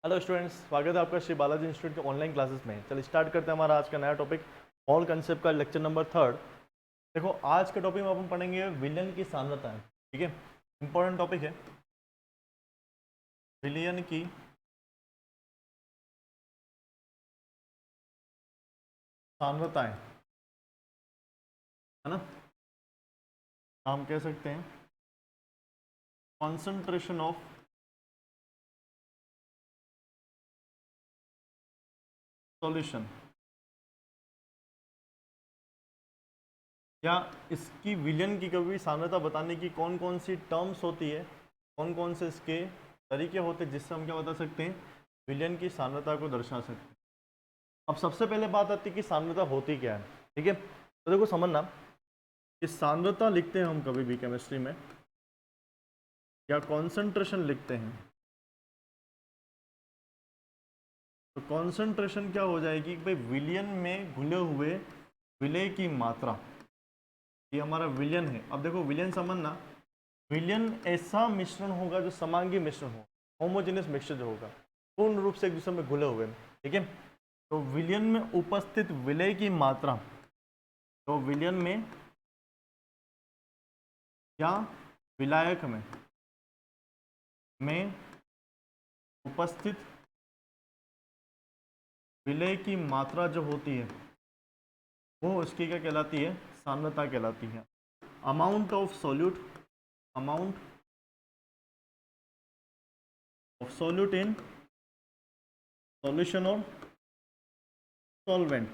Hello students, स्वागत है आपका श्री बालाजी इंस्टीट्यूट के ऑनलाइन क्लासेस में। चलिए स्टार्ट करते हैं हमारा आज का नया टॉपिक, मॉल कंसेप्ट का लेक्चर नंबर 3। देखो, आज के टॉपिक में अपन पढ़ेंगे विलयन की सांद्रता। ठीक है, इंपॉर्टेंट टॉपिक है विलयन की सांद्रताएं, है ना। हम कह सकते हैं कॉन्सेंट्रेशन ऑफ सॉल्यूशन, या इसकी विलयन की कभी सांद्रता बताने की कौन कौन सी टर्म्स होती है, कौन कौन से इसके तरीके होते हैं जिससे हम क्या बता सकते हैं, विलयन की सांद्रता को दर्शा सकते हैं। अब सबसे पहले बात आती है कि सांद्रता होती क्या है। ठीक है, तो देखो समझना कि सांद्रता लिखते हैं हम कभी भी केमिस्ट्री में, या कॉन्सेंट्रेशन लिखते हैं, तो कॉन्सेंट्रेशन क्या हो जाएगी भाई, विलयन में घुले हुए विलय की मात्रा, ये हमारा विलयन है। अब देखो विलयन समझना, विलयन ऐसा मिश्रण होगा जो समांगी मिश्रण हो, होमोजेनियस मिक्सचर जो होगा, पूर्ण रूप से एक दूसरे में घुले हुए। ठीक है, तो विलयन में उपस्थित विलय की मात्रा, तो विलयन में या विलायक में उपस्थित विलय की मात्रा जो होती है वो उसकी क्या कहलाती है, सांद्रता कहलाती है। Amount of solute, amount of solute in solution और सॉल्वेंट।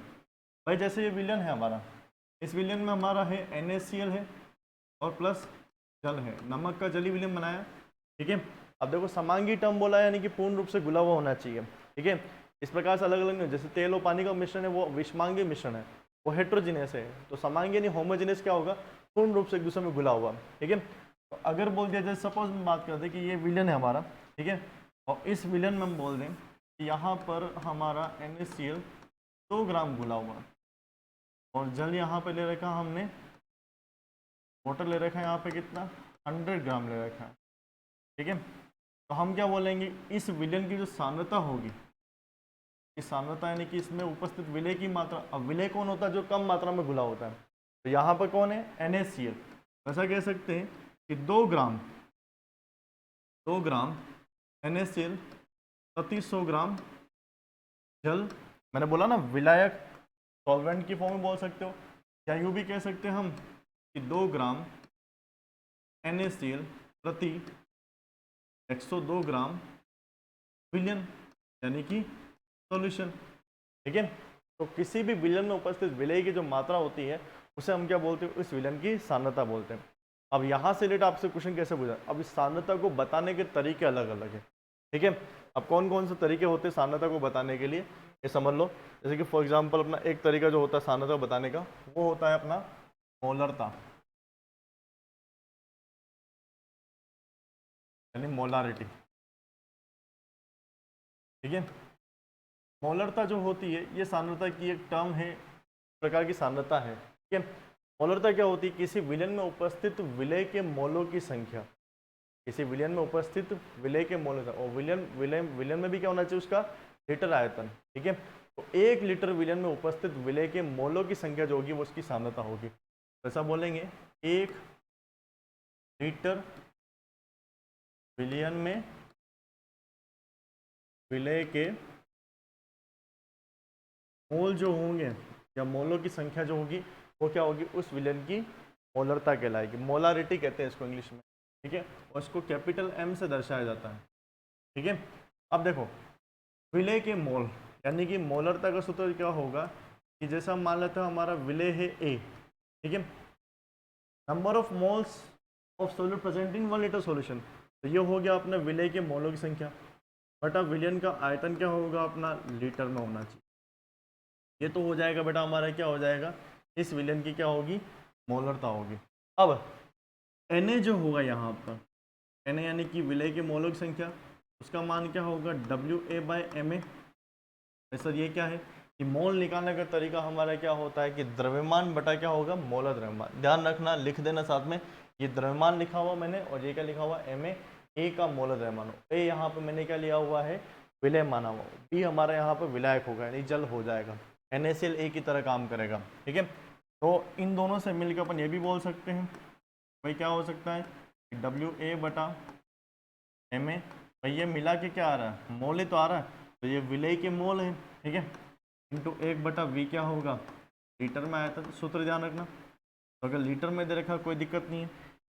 भाई जैसे ये विलयन है हमारा, इस विलयन में हमारा है NaCl है और प्लस जल है, नमक का जली विलयन बनाया। ठीक है, अब देखो समांगी टर्म बोला यानी कि पूर्ण रूप से घुला हुआ होना चाहिए। ठीक है, इस प्रकार से अलग अलग नहीं, जैसे तेल और पानी का मिश्रण है वो विषमांगी मिश्रण है, वो हेट्रोजीनियस है। तो समांगी यानी होमोजीनियस क्या होगा, पूर्ण रूप से एक दूसरे में घुला हुआ। ठीक है, तो अगर बोल दिया जाए, सपोज में बात करते हैं कि ये विलयन है हमारा, ठीक है, और इस विलयन में हम बोल दें कि यहाँ पर हमारा NaCl 2 ग्राम घुला हुआ और जल यहाँ पे ले रखा हमने, वाटर ले रखा है यहाँ पे कितना, 100 ग्राम ले रखा है। ठीक है, तो हम क्या बोलेंगे, इस विलयन की जो सांद्रता होगी, इस सांद्रता यानी कि इसमें उपस्थित विलय की मात्रा। अब विलय कौन होता है, जो कम मात्रा में घुला होता है, तो यहाँ पर कौन है, NaCl। ऐसा कह सकते हैं कि 2 ग्राम NaCl प्रति 100 ग्राम जल। मैंने बोला ना, विलायक सॉल्वेंट की फॉर्म में बोल सकते हो, या यूँ भी कह सकते हैं हम कि 2 ग्राम NaCl प्रति 102 ग्राम विलयन यानी कि सॉल्यूशन। ठीक है, तो किसी भी विलयन में उपस्थित विलय की जो मात्रा होती है उसे हम क्या बोलते हैं, उस विलयन की सांद्रता बोलते हैं। अब यहाँ से रिलेटेड आपसे क्वेश्चन कैसे पूछा, अब इस सांद्रता को बताने के तरीके अलग अलग है। ठीक है, अब कौन कौन से तरीके होते हैं सांद्रता को बताने के लिए, ये समझ लो। जैसे कि फॉर एग्जाम्पल अपना एक तरीका जो होता है सांद्रता बताने का, वो होता है अपना मोलरता, यानी मोलारिटी। ठीक है, मोलरता जो होती है ये सांद्रता की एक टर्म है, प्रकार की सांद्रता है। ठीक है, मोलरता क्या होती है, किसी विलयन में उपस्थित विलय के मोलों की संख्या, किसी विलयन में उपस्थित विलय के मोल, और विलयन में भी क्या होना चाहिए, उसका लीटर आयतन। ठीक है, तो 1 लीटर विलयन में उपस्थित विलय के मोलों की संख्या जो होगी वो उसकी सांद्रता होगी। तो ऐसा बोलेंगे, 1 लीटर विलयन में विलय के मोल जो होंगे, या मोलों की संख्या जो होगी वो क्या होगी, उस विलयन की मोलरता कहलाएगी। मोलारिटी कहते हैं इसको इंग्लिश में। ठीक है, और इसको कैपिटल M से दर्शाया जाता है। ठीक है, अब देखो विलय के मोल यानी कि मोलरता का सूत्र क्या होगा, कि जैसा हम मान लेते हैं हमारा विलय है A। ठीक है, number of moles of solute present in 1 litre solution, तो ये हो गया अपना विलय के मोलों की संख्या, बटा विलयन का आयतन क्या होगा अपना, लीटर में होना चाहिए। ये तो हो जाएगा बेटा हमारा, क्या हो जाएगा, इस विलयन की क्या होगी, मोलरता होगी। अब Na जो होगा यहाँ पर, Na यानी कि विलय के मोलों की संख्या, उसका मान क्या होगा, WA/Ma। सर ये क्या है, कि मोल निकालने का तरीका हमारा क्या होता है, कि द्रव्यमान बटा क्या होगा, मोलर द्रव्यमान। ध्यान रखना, लिख देना साथ में, ये द्रव्यमान लिखा हुआ मैंने और ये क्या लिखा हुआ, Ma, A का मोलर द्रव्यमान। A यहाँ पर मैंने क्या लिया हुआ है, विलय माना हुआ, बी हमारे यहाँ पर विलायक होगा यानी जल हो जाएगा, NaCl A की तरह काम करेगा। ठीक है, तो इन दोनों से मिलकर अपन ये भी बोल सकते हैं भाई क्या हो सकता है, WA/Ma। भाई ये मिला के क्या आ रहा है, मोल ही तो आ रहा है, तो ये विलय के मोल है। ठीक है, इंटू 1/V क्या होगा, लीटर में आया था, सूत्र ध्यान रखना। तो अगर लीटर में दे रखा कोई दिक्कत नहीं है,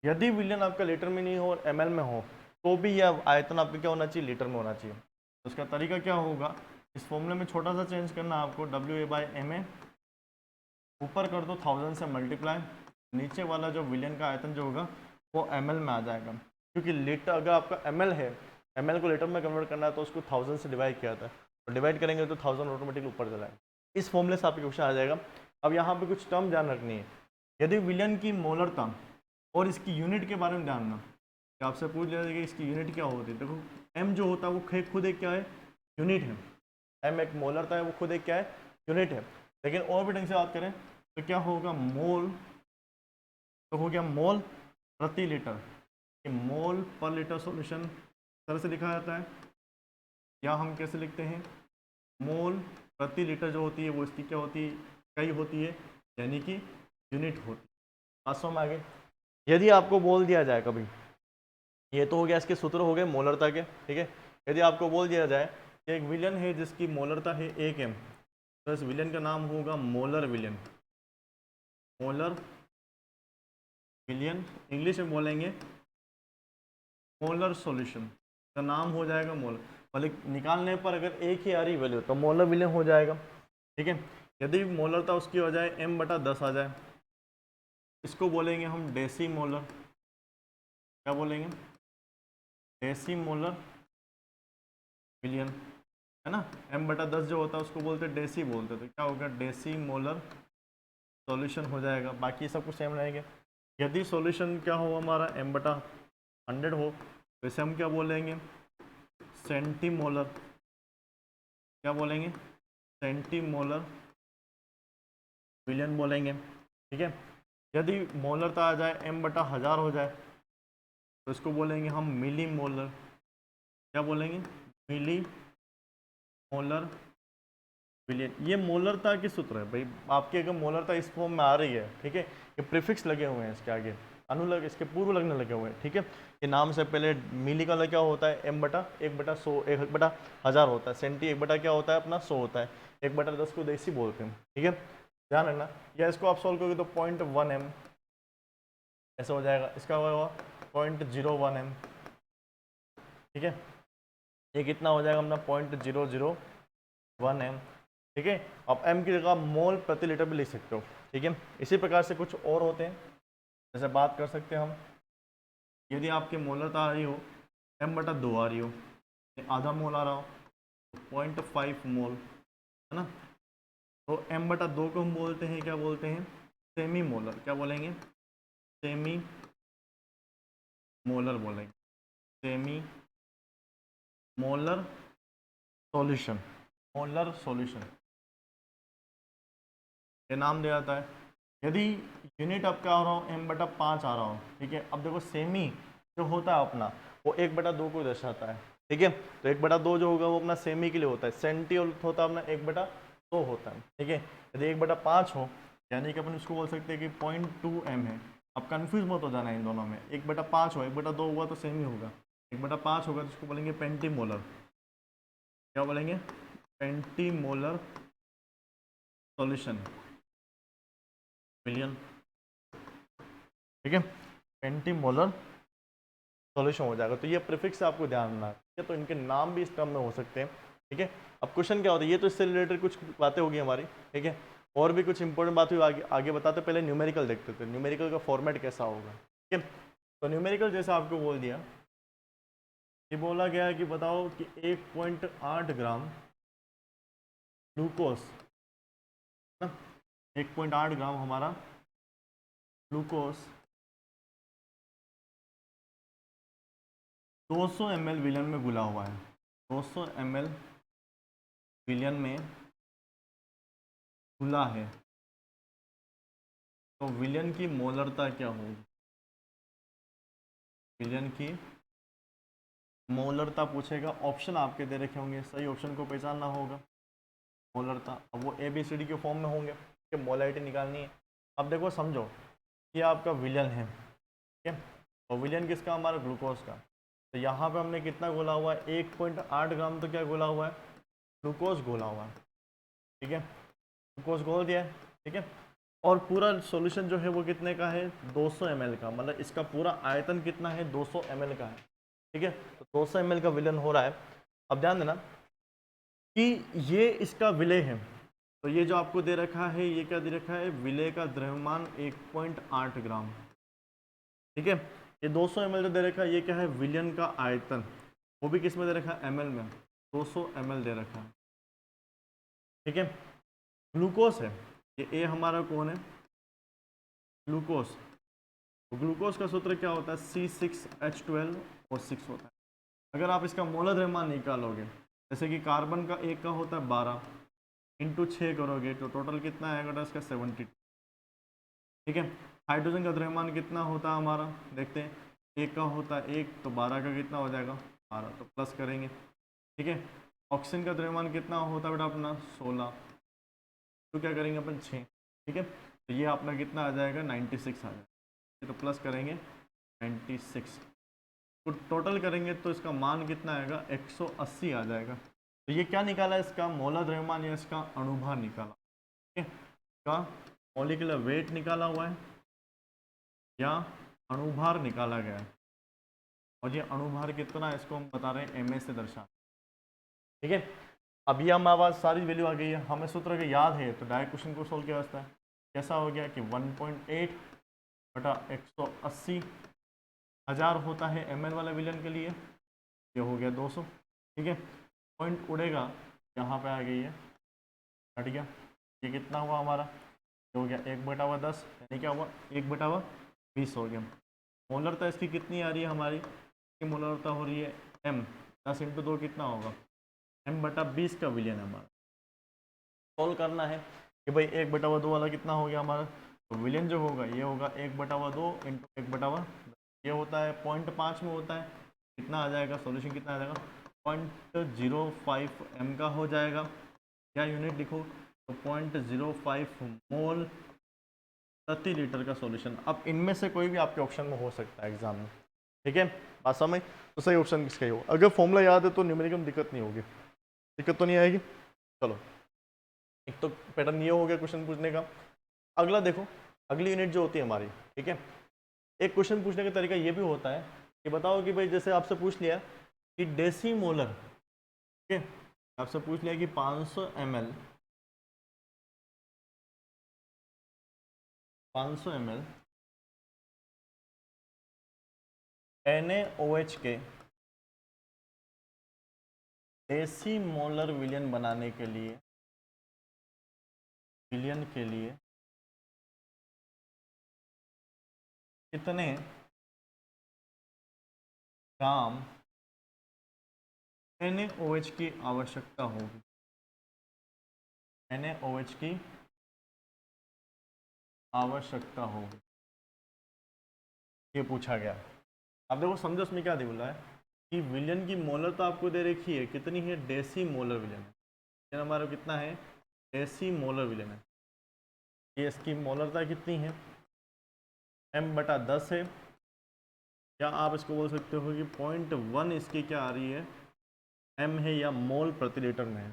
यदि विलयन आपका लीटर में नहीं हो और ml में हो तो भी यह आयतन आपका क्या होना चाहिए, लीटर में होना चाहिए। तो उसका तरीका क्या होगा, इस फॉर्मूले में छोटा सा चेंज करना आपको, WA/Ma ऊपर कर दो 1000 से मल्टीप्लाई, नीचे वाला जो विलयन का आयतन जो होगा वो ml में आ जाएगा, क्योंकि लीटर अगर आपका ml है, ml को लीटर में कन्वर्ट करना है तो उसको 1000 से डिवाइड किया था, तो डिवाइड करेंगे तो 1000 ऑटोमेटिकली ऊपर चला जाएगा। इस फॉर्मूले से आपके क्वेश्चन आ जाएगा। अब यहाँ पे कुछ टर्म ध्यान रखनी है, यदि विलयन की मोलरता और इसकी यूनिट के बारे में जानना, आपसे पूछ लिया कि इसकी यूनिट क्या होती है। देखो m जो होता है वो खुद एक क्या है, यूनिट है, m एक मोलरता है, वो खुद एक क्या है, यूनिट है। लेकिन और भी ढंग से बात करें तो क्या होगा, मोल, तो हो गया मोल प्रति लीटर, कि मोल पर लीटर सॉल्यूशन तरह से लिखा जाता है, या हम कैसे लिखते हैं, मोल प्रति लीटर जो होती है वो इसकी क्या होती है, इकाई होती है, यानी कि यूनिट होती है। बात समझ में आगे। यदि आपको बोल दिया जाए कभी, ये तो हो गया इसके सूत्र हो गए मोलरता के। ठीक है, यदि आपको बोल दिया जाए कि एक विलयन है जिसकी मोलरता है 1m, तो इस विलयन का नाम होगा मोलर विलयन। मोलर विलयन इंग्लिश में बोलेंगे मोलर सॉल्यूशन, का नाम हो जाएगा मोलर। भले निकालने पर अगर एक ही आ रही वैल्यू तो मोलर विलयन हो जाएगा। ठीक है, यदि मोलरता उसकी हो जाए m/10 आ जाए, इसको बोलेंगे हम डेसी मोलर। क्या बोलेंगे, डेसी मोलर विलयन, है ना। m/10 जो होता है उसको बोलते डेसी बोलते, तो क्या होगा, डेसी मोलर सॉल्यूशन हो जाएगा। बाकी सब कुछ सेम रहेंगे। यदि सॉल्यूशन क्या हो हमारा m/100 हो तो इसे हम क्या बोलेंगे, सेंटीमोलर। क्या बोलेंगे, सेंटीमोलर विलयन बोलेंगे। ठीक है, यदि मोलरता आ जाए m/1000 हो जाए तो इसको बोलेंगे हम मिली मोलर। क्या बोलेंगे, मिली मोलर विलयन। ये मोलरता की सूत्र है भाई, आपकी अगर मोलरता इस फॉर्म में आ रही है, ठीक है, ये प्रीफिक्स लगे हुए हैं इसके आगे, अनुलग इसके पूर्व लगने लगे हुए हैं। ठीक है, ये नाम से पहले मिली का क्या होता है, m/1/100 1/1000 होता है, सेंटी 1/ क्या होता है अपना 100 होता है, 1/10 को देसी बोलते हैं। ठीक है, ध्यान रखना, या इसको आप सॉल्व करोगे तो 0.1m ऐसा हो जाएगा, इसका होगा 0.01m। ठीक है, ये कितना हो जाएगा अपना 0.001m। ठीक है, आप m की जगह मोल प्रति लीटर भी लिख सकते हो। ठीक है, इसी प्रकार से कुछ और होते हैं, जैसे बात कर सकते हैं हम, यदि आपके मोलरता आ रही हो m/2 आ रही हो, आधा मोल आ रहा हो तो 0.5 मोल, है ना। तो m/2 को हम बोलते हैं, क्या बोलते हैं, सेमी मोलर। क्या बोलेंगे, सेमी मोलर बोलेंगे, semi molar solution, molar solution ये नाम दिया जाता है। यदि यूनिट अब क्या हो रहा हो, m/5 आ रहा हो, ठीक है। अब देखो सेमी जो होता है अपना वो 1/2 को दर्शाता है। ठीक है, तो 1/2 जो होगा वो अपना सेमी के लिए होता है, सेंटी होता है अपना 1/2 होता है। ठीक है, यदि 1/5 हो यानी कि अपन इसको बोल सकते हैं कि 0.2m है। अब कंफ्यूज मत हो जाना इन दोनों में, 1/5 हो 1/2 हुआ तो सेमी होगा, 1/5 होगा तो इसको बोलेंगे पेंटीमोलर। क्या बोलेंगे, पेंटीमोलर सॉल्यूशन विलयन। ठीक है, पेंटीमोलर सॉल्यूशन हो जाएगा। तो ये प्रीफिक्स आपको ध्यान रखना है। ठीक है, तो इनके नाम भी इस टर्म में हो सकते हैं। ठीक है, अब क्वेश्चन क्या होता है, ये तो इससे रिलेटेड कुछ बातें होगी हमारी। ठीक है, और भी कुछ इंपॉर्टेंट बात हुई आगे बताते, पहले न्यूमेरिकल देखते थे, न्यूमेरिकल का फॉर्मेट कैसा होगा। ठीक है, तो न्यूमेरिकल जैसा आपको बोल दिया, ये बोला गया कि बताओ कि 1.8 ग्राम ग्लूकोज, 1.8 ग्राम हमारा ग्लूकोज 200 ml विलयन में घुला हुआ है, 200 ml विलयन में घुला है, तो विलयन की मोलरता क्या होगी, विलयन की मोलरता पूछेगा, ऑप्शन आपके दे रखे होंगे, सही ऑप्शन को पहचानना होगा। मोलरता अब वो ABCD के फॉर्म में होंगे, कि मोलरिटी निकालनी है। अब देखो समझो, ये आपका विलयन है, ठीक है, और विलयन किसका, हमारा ग्लूकोज का। तो यहाँ पे हमने कितना घोला हुआ है, 1.8 ग्राम तो क्या घोला हुआ है, ग्लूकोज घोला हुआ है, ठीक है, ग्लूकोज घोल दिया है, ठीक है। और पूरा सॉल्यूशन जो है वो कितने का है, 200 ml का, मतलब इसका पूरा आयतन कितना है, 200 ml का है, ठीक है। तो 200 ml का विलयन हो रहा है। अब ध्यान देना कि ये इसका विलय है, तो ये जो आपको दे रखा है, ये क्या दे रखा है, विलय का द्रव्यमान 1.8 ग्राम, ठीक है। ये 200 ml जो दे रखा है, ये क्या है, विलयन का आयतन, वो भी किस में दे रखा है, ml में, 200 ml दे रखा है, ठीक है। ग्लूकोज है, ये ए हमारा कौन है, ग्लूकोज। तो ग्लूकोज का सूत्र क्या होता है, C6H12O6 होता है। अगर आप इसका मोलर द्रव्यमान निकालोगे, जैसे कि कार्बन का एक का होता है 12 इंटू 6 करोगे तो टोटल कितना आएगा इसका 70, ठीक है। हाइड्रोजन का द्रव्यमान कितना होता है हमारा, देखते हैं, एक का होता है 1, तो 12 का कितना हो जाएगा 12, तो प्लस करेंगे, ठीक है। ऑक्सीजन का द्रव्यमान कितना होता है बेटा अपना 16, तो क्या करेंगे अपन 6, ठीक है। तो ये अपना कितना आ जाएगा 96 आ जाएगा, तो प्लस करेंगे 96, तो टोटल करेंगे तो इसका मान कितना आएगा 180 आ जाएगा। तो ये क्या निकाला, इसका मोलर द्रव्यमान या इसका अणुभार निकाला, ठीक है, इसका मॉलिक्यूलर वेट निकाला हुआ है या अणुभार निकाला गया है। और ये अणुभार कितना है इसको हम बता रहे हैं MA से दर्शा, ठीक है। अभी हमारे पास सारी वैल्यू आ गई है, हमें सूत्र अगर याद है तो डायरेक्ट क्वेश्चन को सोल्व किया जाता है। कैसा हो गया कि 1.8 बटा 180 हज़ार होता है ml वाले विलयन के लिए, ये हो गया 200, ठीक है। पॉइंट उड़ेगा, यहाँ पे आ गई है, हट गया, ये कितना हुआ हमारा, ये हो गया 1/10, यानी क्या हुआ 1/20 हो गया। मोलरता इसकी कितनी आ रही है हमारी, इसकी मोलरता हो रही है m, 10 × 2 कितना होगा, m/20 का विलयन है हमारा। सॉल्व करना है कि भाई 1/2 वाला कितना हो गया हमारा, तो विलयन जो होगा ये होगा 1/2 इंटू 1/10, ये होता है 0.5 में होता है, कितना आ जाएगा, सॉल्यूशन कितना आ जाएगा 0.05 m का हो जाएगा, क्या यूनिट लिखो, तो 0.05 मोल प्रति लीटर का सॉल्यूशन। अब इनमें से कोई भी आपके ऑप्शन में हो सकता है एग्जाम में, ठीक है, बात समझ, तो सही ऑप्शन किसका ही हो। अगर फॉर्मूला याद है तो न्यूमेरिकल में दिक्कत नहीं होगी, दिक्कत तो नहीं आएगी। चलो, एक तो पैटर्न ये हो गया क्वेश्चन पूछने का। अगला देखो, अगली यूनिट जो होती है हमारी, ठीक है, एक क्वेश्चन पूछने का तरीका ये भी होता है कि बताओ कि भाई जैसे आपसे पूछ लिया कि डेसीमोलर, ठीक है, आपसे पूछ लिया कि 500 ml NaOH के डेसीमोलर विलयन बनाने के लिए, विलयन के लिए कितने ग्राम NaOH की आवश्यकता होगी, NaOH की आवश्यकता होगी, ये पूछा गया। अब देखो समझो उसमें क्या बोला है कि विलयन की मोलर तो आपको दे रखी है, कितनी है, डेसीमोलर विलयन है, हमारा कितना है, डेसीमोलर विलयन है, ये इसकी मोलरता कितनी है, m/10 है, या आप इसको बोल सकते हो कि 0.1 इसकी क्या आ रही है, m है, या मोल प्रति लीटर में है।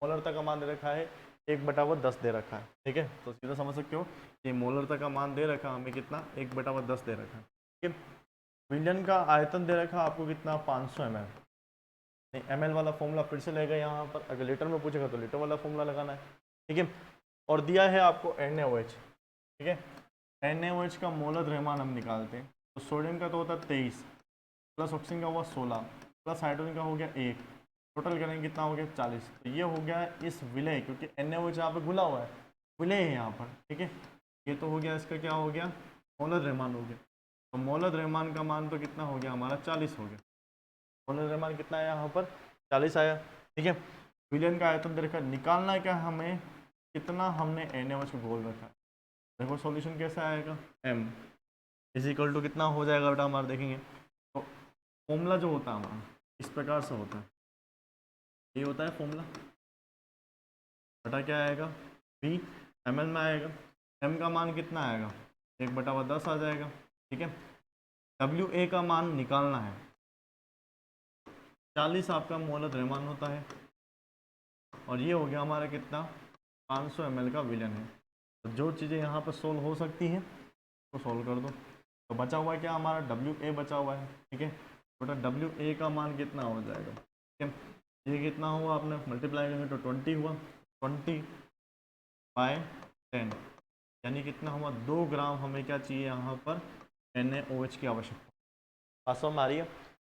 मोलरता का मान दे रखा है 1/10 दे रखा है, ठीक है, तो सीधा समझ सकते हो ये मोलरता का मान दे रखा हमें कितना, 1/10 दे रखा है, ठीक है। विलयन का आयतन दे रखा आपको कितना, 500 ml, ml वाला फॉर्मूला फिर से लेगा यहाँ पर, अगर लीटर में पूछेगा तो लीटर वाला फॉर्मूला लगाना है, ठीक है। और दिया है आपको NaOH, ठीक है, NaOH का मोलर द्रव्यमान हम निकालते हैं, तो सोडियम का तो होता है 23, प्लस ऑक्सीजन का हुआ 16, प्लस हाइड्रोजन का हो गया 1, टोटल करेंगे कितना हो गया 40। तो ये हो गया इस विलय, क्योंकि NaOH यहाँ पे घुला हुआ है, विलय है यहाँ पर, ठीक है। ये तो हो गया, इसका क्या हो गया, मोलर द्रव्यमान हो गया, तो मोलर द्रव्यमान का मान तो कितना हो गया हमारा 40 हो गया, मोलर द्रव्यमान कितना आया यहाँ पर 40 आया, ठीक है। विलयन का आयतन दे रखा, निकालना है क्या हमें, कितना हमने NaOH को घोल रखा है, देखो सॉल्यूशन कैसा आएगा, m इज इक्वल टू कितना हो जाएगा बेटा हमारा, देखेंगे तो फॉर्मूला जो होता है हमारा, इस प्रकार से होता है, ये होता है फॉर्मूला। बटा क्या आएगा, V ml में आएगा, m का मान कितना आएगा, 1/10 आ जाएगा। ठीक है, WA का मान निकालना है, 40 आपका मोल द्रव्यमान होता है, और ये हो गया हमारा कितना, 500 ml का विलयन है। तो जो चीज़ें यहाँ पर सोल्व हो सकती हैं तो सोल्व कर दो। तो बचा हुआ है क्या हमारा, WA बचा हुआ है। ठीक है, बेटा WA का मान कितना हो जाएगा, ठीक है, ये कितना हुआ, आपने मल्टीप्लाई करेंगे तो 20 हुआ, 20/10 यानी कितना हुआ, 2 ग्राम हमें क्या चाहिए यहाँ पर, NaOH की आवश्यकता। बात समझ में आ रही है।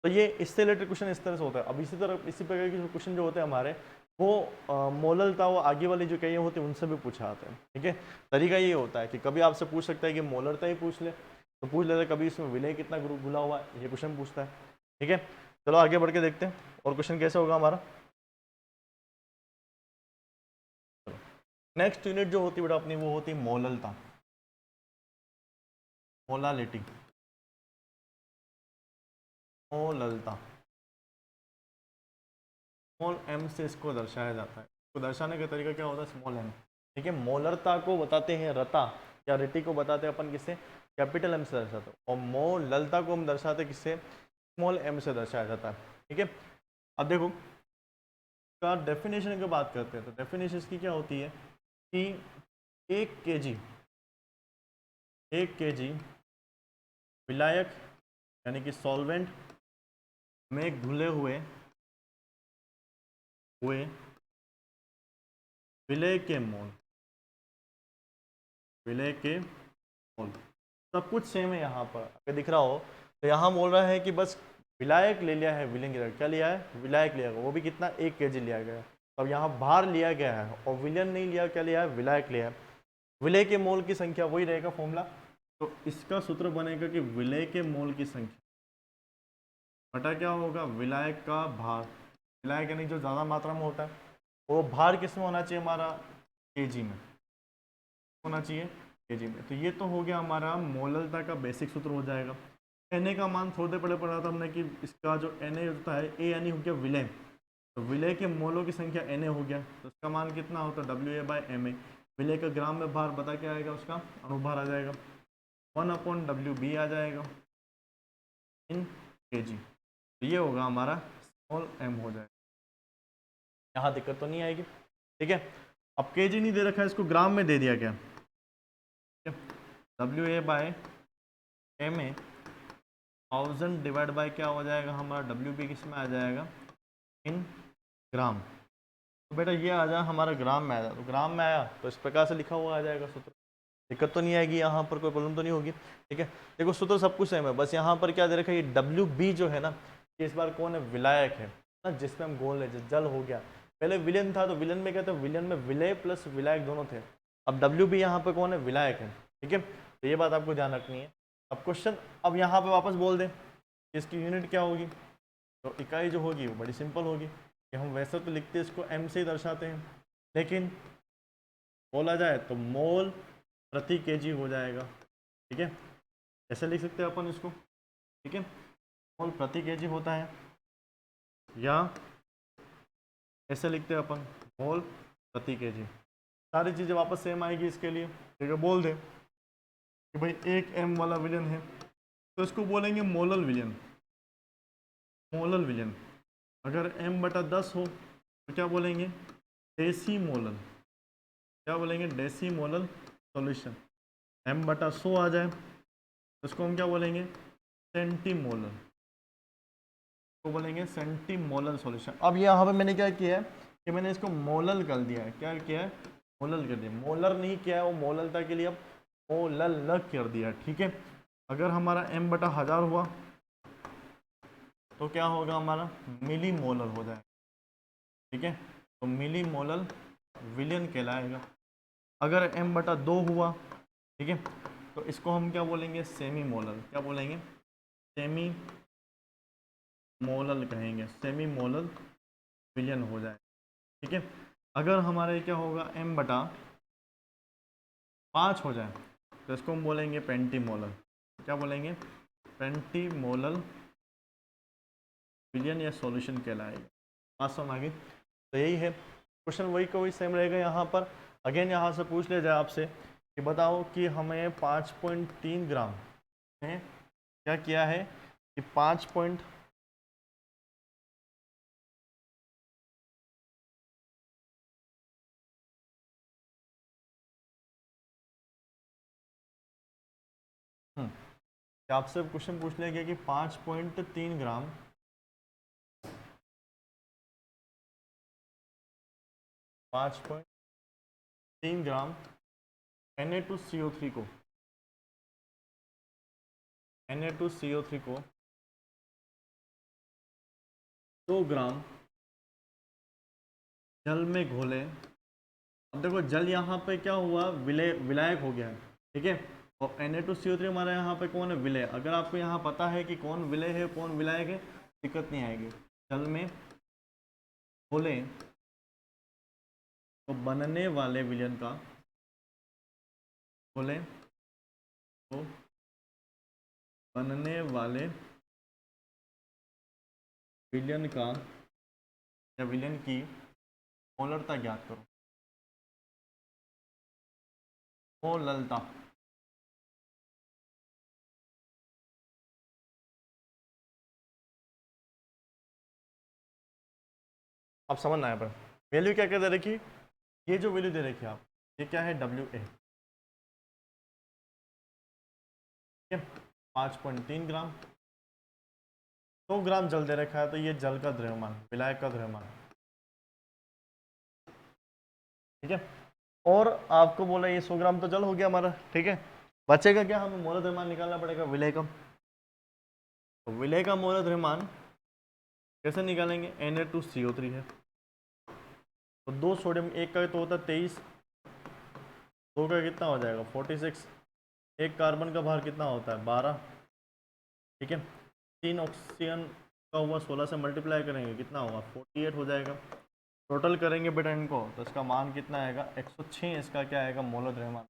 तो ये इससे रिलेटेड क्वेश्चन इस तरह से होता है। अब इसी प्रकार के क्वेश्चन जो होते हैं हमारे, वो मोलरता, वो आगे वाली जो कहीं होती है उनसे भी पूछा जाता है। ठीक है, तरीका ये होता है कि कभी आपसे पूछ सकता है कि मोलरता ही पूछ ले तो पूछ लेते, कभी इसमें विलय कितना घुला हुआ है ये क्वेश्चन पूछता है। ठीक है, चलो आगे बढ़ के देखते हैं और क्वेश्चन कैसे होगा हमारा। नेक्स्ट यूनिट जो होती है बेटा अपनी, वो होती है मोललता, मोलालिटी, मोललता। स्मॉल m से इसको दर्शाया जाता है। इसको दर्शाने का तरीका क्या होता है, स्मॉल m। ठीक है, मोलरता को बताते हैं रता या रिटी को बताते हैं अपन किससे, कैपिटल M से दर्शाते हैं, और मोललता को हम दर्शाते हैं किससे, स्मॉल m से दर्शाया जाता है। ठीक है, अब देखो का डेफिनेशन की बात करते हैं तो डेफिनेशन की क्या होती है कि 1 kg विलायक यानी कि सॉल्वेंट में घुले हुए विलय के मोल, विलय के मोल सब कुछ सेम है। यहाँ पर अगर दिख रहा हो तो यहाँ बोल रहा है कि बस विलायक ले लिया है, विलयन की जगह क्या लिया है, विलायक लिया गया, वो भी कितना, 1 kg लिया गया। अब यहाँ भार लिया गया है और विलयन नहीं लिया, क्या लिया है, विलायक लिया है। विलय के मोल की संख्या वही रहेगा फॉर्मूला। तो इसका सूत्र बनेगा कि विलय के मोल की संख्या बटा क्या होगा, विलायक का भार। विलायक यानी जो ज़्यादा मात्रा में होता है, वो भार किस में होना चाहिए हमारा, kg में होना चाहिए, kg में। तो ये तो हो गया हमारा मोललता का बेसिक सूत्र हो जाएगा। Na का मान थोड़ी देर पहले पढ़ा था हमने कि इसका जो Na होता है, A यानी हो गया विलय, तो विलय के मोलों की संख्या Na हो गया, तो इसका मान कितना होता है, WA/Ma। विलय का ग्राम में भार बता क्या आएगा, उसका अनुभार आ जाएगा, 1/WB आ जाएगा इन kg। तो ये होगा हमारा स्मॉल m हो जाएगा, यहाँ दिक्कत तो नहीं आएगी। ठीक है, अब kg नहीं दे रखा है, इसको ग्राम में दे दिया गया, WA/Ma 1000 डिवाइड बाय क्या हो जाएगा हमारा, WB किस में आ जाएगा, इन ग्राम। तो बेटा ये आ जाए हमारा ग्राम में आ जाए, तो ग्राम में आया तो इस प्रकार से लिखा हुआ आ जाएगा सूत्र, दिक्कत तो नहीं आएगी, यहाँ पर कोई प्रॉब्लम तो नहीं होगी। ठीक है, देखो सूत्र सब कुछ सेम है, बस यहाँ पर क्या दे रखा है, ये WB जो है ना, ये इस बार कौन है, विलायक है ना, जिसमें हम घोल रहे, जल हो गया। पहले विलयन था तो विलयन में क्या था, विलयन में विलय प्लस विलायक दोनों थे। अब WB यहाँ पर कौन है, विलायक है। ठीक है, तो ये बात आपको ध्यान रखनी है। अब क्वेश्चन, अब यहाँ पर वापस बोल दें इसकी यूनिट क्या होगी, तो इकाई जो होगी वो बड़ी सिंपल होगी कि हम वैसे तो लिखते इसको m से ही दर्शाते हैं, लेकिन बोला जाए तो मोल प्रति kg हो जाएगा। ठीक है, ऐसे लिख सकते हैं अपन इसको। ठीक है, मोल प्रति kg होता है, या ऐसे लिखते हैं अपन मोल प्रति kg। सारी चीज़ें वापस सेम आएगी इसके लिए। ठीक है, बोल दे कि भाई 1 m वाला विलयन है तो इसको बोलेंगे मोलल विलयन, मोलल विलयन। अगर m/10 हो तो क्या बोलेंगे, डेसी मोलल, क्या बोलेंगे, डेसी मोलल सॉल्यूशन। m/100 आ जाए तो इसको हम क्या बोलेंगे, सेंटीमोलल, तो बोलेंगे सेंटीमोलल सॉल्यूशन। अब यहाँ पे मैंने क्या किया है कि मैंने इसको मोलल कर दिया है, क्या किया है, मोलल कर दिया, मोलर नहीं किया है, वो मोललता के लिए अब मोलल कर दिया। ठीक है, अगर हमारा m/1000 हुआ तो क्या होगा हमारा, मिली मोलर हो जाएगा। ठीक है, तो मिली मोलल विलयन कहलाएगा। अगर m/2 हुआ, ठीक है, तो इसको हम क्या बोलेंगे, सेमी मोलल, क्या बोलेंगे, सेमी मोलल कहेंगे, सेमी मोलल विलयन हो जाए। ठीक है, अगर हमारे क्या होगा, m/5 हो जाए तो इसको हम बोलेंगे पेंटी मोलल, क्या बोलेंगे, पेंटी मोलल विलयन या सॉल्यूशन कहलाएगा। बात समझ आ गई? तो यही है क्वेश्चन, वही का वही सेम रहेगा यहाँ पर। अगेन यहाँ से पूछ लिया जाए आपसे कि बताओ कि हमें 5.3 ग्राम में क्या किया है कि 5 पॉइंट आपसे क्वेश्चन पूछ लिया गया कि 5.3 ग्राम 5.3 ग्राम Na2CO3 को Na2CO3 को 2 ग्राम जल में घोले। अब देखो जल यहाँ पे क्या हुआ, विलायक हो गया है, ठीक है। और Na2CO3 हमारा यहाँ पे कौन है, विलय। अगर आपको यहाँ पता है कि कौन विलय है कौन विलायक है, दिक्कत नहीं आएगी। जल में घोले तो बनने वाले विलयन का, घोले तो बनने वाले विलयन का या विलयन की मोलरता ज्ञात करो। मोललता, आप समझना है पर वैल्यू क्या क्या दे रखी, ये जो वैल्यू दे रखी है आप, ये क्या है, WA, ठीक है। 5.3 ग्राम, 2 ग्राम जल दे रखा है, तो ये जल का द्रव्यमान, विलायक का द्रव्यमान, ठीक है। और आपको बोला ये 100 ग्राम तो जल हो गया हमारा, ठीक है। बचेगा क्या, हमें मोलर द्रव्यमान निकालना पड़ेगा, विलय का। तो विलय का मोलर द्रव्यमान कैसे निकालेंगे, Na2CO3 है, तो 2 सोडियम, एक का तो होता है 23, 2 का कितना हो जाएगा 46, एक कार्बन का भार कितना होता है 12, ठीक है। 3 ऑक्सीजन का हुआ 16 से मल्टीप्लाई करेंगे कितना होगा 48 हो जाएगा। टोटल करेंगे बेटा इनको, तो इसका मान कितना आएगा 106, इसका क्या आएगा मोलर द्रव्यमान,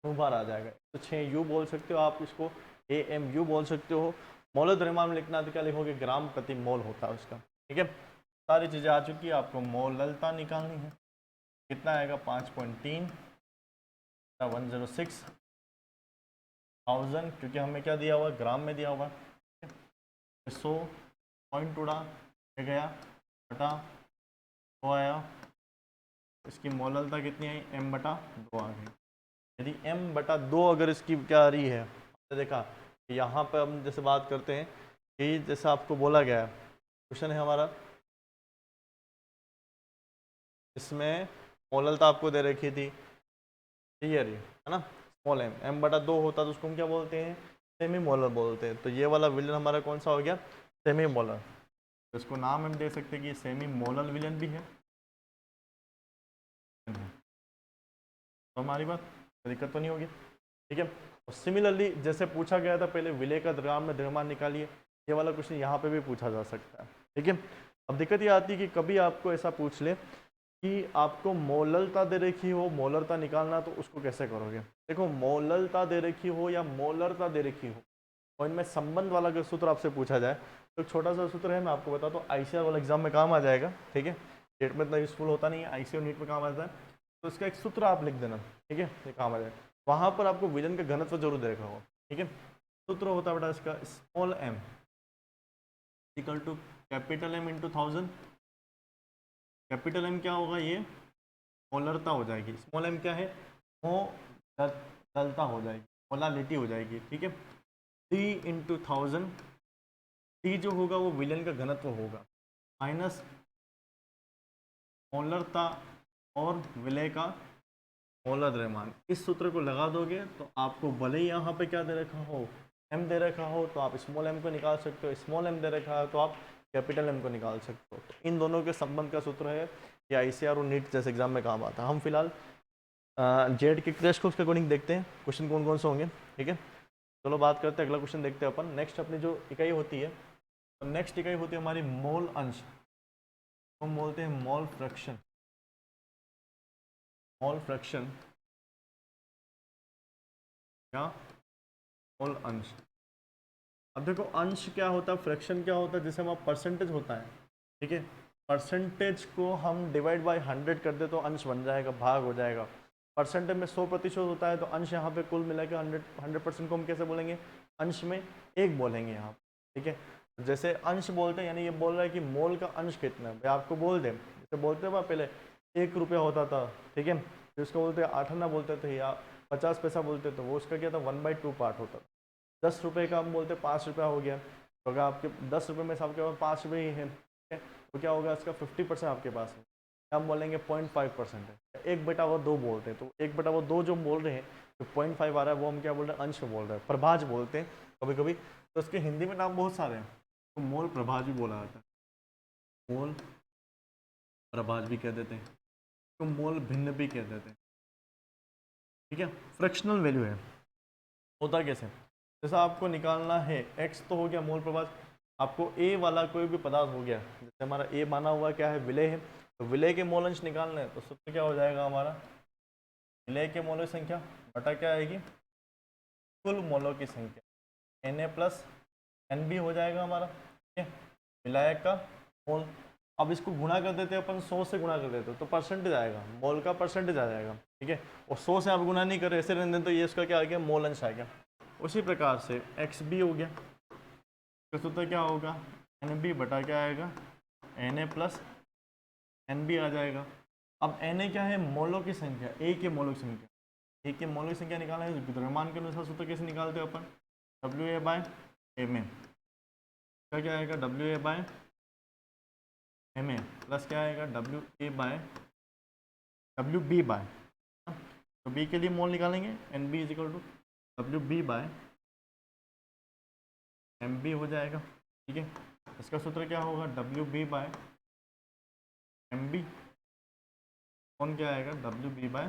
दो बार आ जाएगा। 106 यू बोल सकते हो आप इसको, AMU बोल सकते हो। मोलर द्रव्यमान में लिखना तो क्या लिखोगे, ग्राम प्रति मोल होता है उसका, ठीक है। सारी चीज़ें आ चुकी है, आपको मोललता निकालनी है, कितना आएगा 5.3 106 1000, क्योंकि हमें क्या दिया हुआ, ग्राम में दिया हुआ, 100 पॉइंट उड़ा गया बटा 2 आया, इसकी मोललता कितनी आई, m/2 आ गई। यदि m/2 अगर इसकी क्या आ रही है, आपने देखा यहाँ पर हम जैसे बात करते हैं कि जैसा आपको बोला गया है, क्वेश्चन है हमारा, इसमें मोललता आपको दे रखी थी, क्लियर है ना, स्मॉल m/2 होता तो उसको हम क्या बोलते हैं, सेमी मोलर बोलते हैं। तो ये वाला विलन हमारा कौन सा हो गया, सेमी मोलर। तो इसको नाम हम दे सकते हैं कि ये सेमी मोलर विलन भी है। तो हमारी बात, दिक्कत तो नहीं होगी, ठीक है। और सिमिलरली जैसे पूछा गया था पहले विलय का ग्राम में द्रव्यमान निकालिए, ये वाला क्वेश्चन यहाँ पे भी पूछा जा सकता है, ठीक है। अब दिक्कत ये आती है कि कभी आपको ऐसा पूछ ले कि आपको मोललता दे रखी हो, मोलरता निकालना, तो उसको कैसे करोगे। देखो मोललता दे रखी हो या मोलरता दे रखी हो, और इनमें संबंध वाला अगर सूत्र आपसे पूछा जाए, तो एक छोटा सा सूत्र है, मैं आपको बताता हूँ, ICAR वाला एग्जाम में काम आ जाएगा, ठीक है। डेट में इतना यूजफुल होता नहीं है, ICAR नीट में काम आता है, तो इसका एक सूत्र आप लिख देना, ठीक है, ये काम आ जाएगा। वहाँ पर आपको विलन का घनत्व जरूर दे रखा होगा, ठीक है। सूत्र होता है बेटा इसका, small m equal to capital M into 1000। Capital M क्या होगा, ये मोलरता हो जाएगी, स्मॉल m क्या है, मोलरता हो जाएगी, मोलालिटी हो जाएगी, ठीक है। 3 इंटू 1000, T जो होगा वो विलन का घनत्व होगा, माइनस मोलरता और विलय का मोलर द्रव्यमान। इस सूत्र को लगा दोगे तो आपको भले ही यहाँ पे क्या दे रखा हो, m दे रखा हो, तो आप स्मॉल m को निकाल सकते हो, स्मॉल m दे रखा है तो आप कैपिटल M को निकाल सकते हो। तो इन दोनों के संबंध का सूत्र है, ये ICAR और नीट जैसे एग्जाम में काम आता है। हम फिलहाल जेड के क्रैश कोर्स के अकॉर्डिंग देखते हैं क्वेश्चन कौन कौन से होंगे, ठीक है। चलो बात करते हैं, अगला क्वेश्चन देखते हैं अपन। नेक्स्ट अपनी जो इकाई होती है, तो नेक्स्ट इकाई होती है हमारी मोल अंश, हम बोलते हैं मोल फ्रैक्शन। मोल फ्रैक्शन या मोल अंश। अब देखो अंश क्या होता है, फ्रैक्शन क्या होता है, जैसे हमारा परसेंटेज होता है, ठीक है, परसेंटेज को हम डिवाइड बाय 100 कर दे तो अंश बन जाएगा, भाग हो जाएगा। परसेंटेज में 100% होता है तो अंश यहाँ पे कुल मिला के 100% को हम कैसे बोलेंगे, अंश में एक बोलेंगे यहाँ, ठीक है। जैसे अंश बोलते हैं, यानी ये बोल रहा है कि मोल का अंश कितना है, आपको बोल दे, जैसे बोलते हैं पहले 1 रुपया होता था, ठीक है, तो उसको बोलते 8 आना बोलते थे या 50 पैसा बोलते, तो वो उसका क्या था 1/2 पार्ट होता था। 10 रुपये का हम बोलते 5 रुपया हो गया, तो अगर आपके 10 रुपये में से आपके पास 5 रुपये ही है, ठीक है, तो क्या होगा, इसका 50% आपके पास है, हम बोलेंगे 0.5% है। 1/2 बोलते हैं, तो 1/2 जो हम बोल रहे हैं, तो 0.5 आ रहा है, वो हम क्या बोल रहे हैं, अंश में बोल रहे हैं, प्रभाज बोलते हैं कभी कभी। तो उसके हिंदी में नाम बहुत सारे हैं, तो मोल प्रभाज भी बोला जाता है, मोल प्रभाज भी कह देते हैं, तो मोल भिन्न भी कह देते हैं, ठीक है। फ्रैक्शनल वैल्यू है, होता कैसे, जैसा आपको निकालना है x तो हो गया मोल प्रभाज, आपको a वाला कोई भी पदार्थ हो गया, जैसे हमारा a माना हुआ क्या है, विलेय है, तो विलेय के मोल अंश निकालना है, तो सूत्र क्या हो जाएगा हमारा, विलेय के मोलों की संख्या बटा क्या आएगी, कुल मोलों की संख्या, Na प्लस Nb हो जाएगा हमारा, ठीक है, विलायक का मोल। अब इसको गुणा कर देते हैं अपन, 100 से गुणा कर देते हो तो परसेंटेज आएगा, मोल का परसेंटेज आ जाएगा, ठीक है, और 100 से आप गुणा नहीं कर रहे ऐसे रहने दें तो ये इसका क्या आ गया, मोल अंश आ गया। उसी प्रकार से एक्स बी हो गया, तो सूत्र क्या होगा, एन बी बटा क्या आएगा, N A plus N B आ जाएगा। अब एन ए क्या है, मोलों की संख्या, ए के मोलों की संख्या, ए के मोलों की संख्या निकालना है, द्रव्यमान के अनुसार सूत्र कैसे निकालते हो अपन, W A by M A, क्या आएगा, W A by M A plus क्या आएगा, W A by W B by, तो बी के लिए मोल निकालेंगे, N B is equal to W B by M B हो जाएगा, ठीक है। इसका सूत्र क्या होगा, W B by M B, कौन क्या आएगा, डब्ल्यू बी बाय,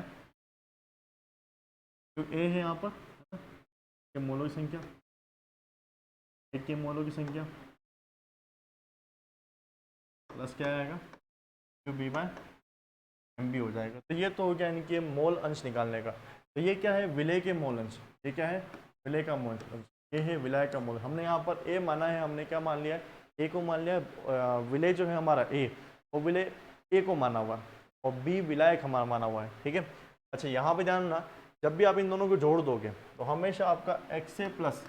जो ए है यहाँ पर के मोलों की संख्या, ए के मोलों की संख्या प्लस क्या आएगा, W B by M B हो जाएगा। तो ये तो हो गया यानी कि मोल अंश निकालने का। तो ये क्या है, विलय के मोल अंश, ये क्या है, विलय का मोल अंश, ये है विलय का मोल। हमने यहाँ पर ए माना है, हमने क्या मान लिया, ए को मान लिया, विलय जो है हमारा ए, वो विलय ए को माना हुआ और बी विलायक हमारा माना हुआ है, ठीक है। अच्छा यहाँ पे ध्यान ना, जब भी आप इन दोनों को जोड़ दोगे तो हमेशा आपका एक्स ए प्लस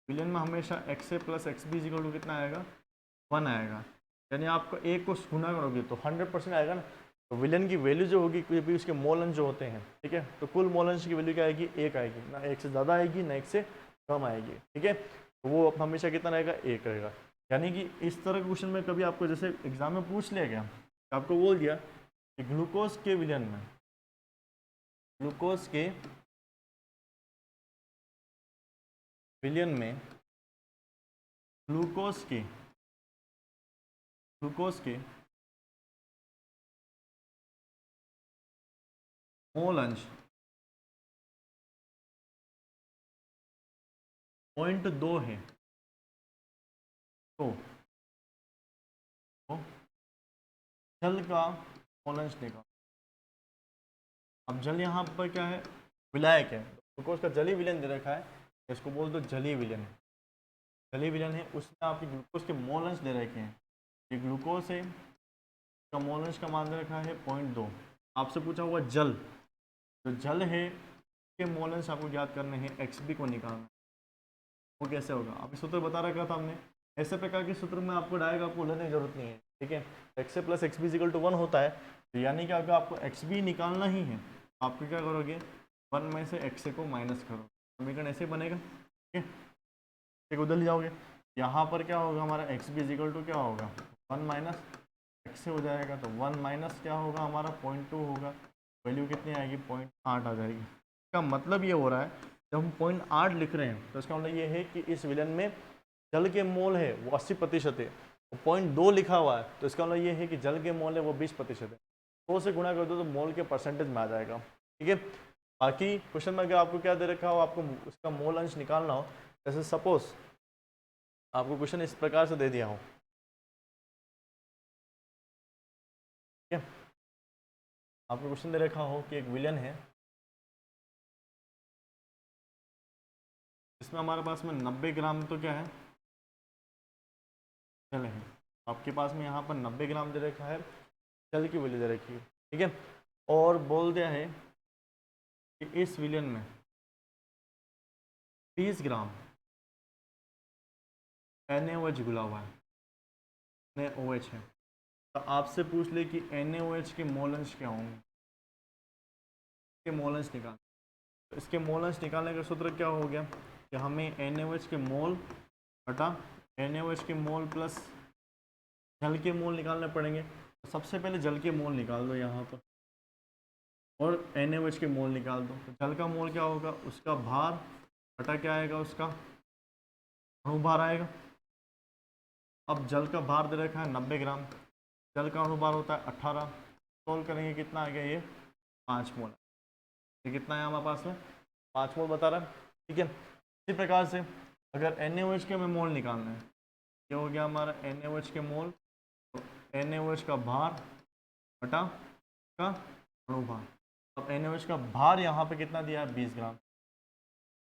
विलयन में हमेशा X A plus X B equal to कितना आएगा, 1 आएगा, यानी आपको ए को गुना करोगे तो 100% आएगा ना। तो विलन की वैल्यू जो होगी, कोई भी उसके मोल अंश जो होते हैं, ठीक है, तो कुल मोल अंश की वैल्यू क्या आएगी, एक आएगी, ना एक से ज़्यादा आएगी ना एक से कम आएगी, ठीक है। तो वो हमेशा कितना रहेगा, एक रहेगा। यानी कि इस तरह के क्वेश्चन में कभी आपको जैसे एग्जाम में पूछ लिया गया, आपको बोल दिया कि ग्लूकोज के विलयन में, ग्लूकोज के विलयन में ग्लूकोज के मोल अंश 0.2 है, तो जल का मोल अंश निकाल। अब जल यहाँ पर क्या है, विलायक है, ग्लूकोज का जलीय विलयन दे रखा है, इसको बोल दो जलीय विलयन, जलीय विलयन है, उसमें आपके ग्लूकोज के मोल अंश दे रखे हैं। ये ग्लूकोज है, का मोल अंश का मान दे रखा है 0.2। आपसे पूछा हुआ जल, जो जल है के मोल अंश आपको याद करने हैं, एक्स बी को निकालना, वो कैसे होगा, अभी सूत्र बता रखा था हमने। ऐसे प्रकार के सूत्र में आपको डायरेक्ट आपको लेने की जरूरत नहीं है, ठीक है। X A plus X B equal to 1 होता है, तो यानी कि अगर आपको एक्स बी निकालना ही है, आपको क्या करोगे, 1 में से एक्स ए को माइनस करो, समीकरण ऐसे बनेगा, ठीक है, एक उधर ले जाओगे, यहाँ पर क्या होगा हमारा एक्स बी इक्वल टू क्या होगा, 1 माइनस एक्स से हो जाएगा, तो 1 माइनस क्या होगा हमारा 0.2 होगा, वैल्यू कितनी आएगी, 0.8 आ जाएगी। इसका मतलब ये हो रहा है, जब हम 0.8 लिख रहे हैं तो इसका मतलब ये है कि इस विलयन में जल के मोल है वो 80% है, तो 0.2 लिखा हुआ है तो इसका मतलब ये है कि जल के मोल है वो 20% है। 100 से गुणा कर दो तो मोल के परसेंटेज में आ जाएगा, ठीक है। बाकी क्वेश्चन में अगर आपको क्या दे रखा हो, आपको उसका मोल अंश निकालना हो, जैसे सपोज आपको क्वेश्चन इस प्रकार से दे दिया हो, ठीक है, आपको क्वेश्चन दे रखा हो कि एक विलयन है, जिसका मोल अंश 0.2 है, इसमें हमारे पास में 90 ग्राम तो क्या है, जल है। आपके पास में यहाँ पर 90 ग्राम दे रखा है, जल की वैल्यू दे रखी है, ठीक है। और बोल दिया है कि इस विलयन में 20 ग्राम NaOH घुला हुआ है, NaOH है। तो आपसे पूछ ले कि NaOH के मोल अंश क्या होंगे, इसके मोल अंश निकाल। तो इसके मोल अंश निकालने का सूत्र क्या हो गया कि हमें NaOH के मोल बटा NaOH के मोल प्लस जल के मोल निकालने पड़ेंगे। तो सबसे पहले जल के मोल निकाल दो यहाँ पर और NaOH के मोल निकाल दो। तो जल का मोल क्या होगा, उसका भार बटा क्या आएगा, उसका अणुभार आएगा। अब जल का भार दे रखा है 90 ग्राम, जल का अणुभार होता है 18। सोल्व करेंगे कितना आ गया, ये 5 मोल। ये कितना है हमारे पास में, 5 मोल बता रहा है, ठीक है। इसी प्रकार से अगर NaOH के हमें मोल निकालना है, ये हो गया हमारा NaOH के मोल, तो NaOH का भार बटा का अणुभार। अब NaOH का भार यहाँ पे कितना दिया है, 20 ग्राम,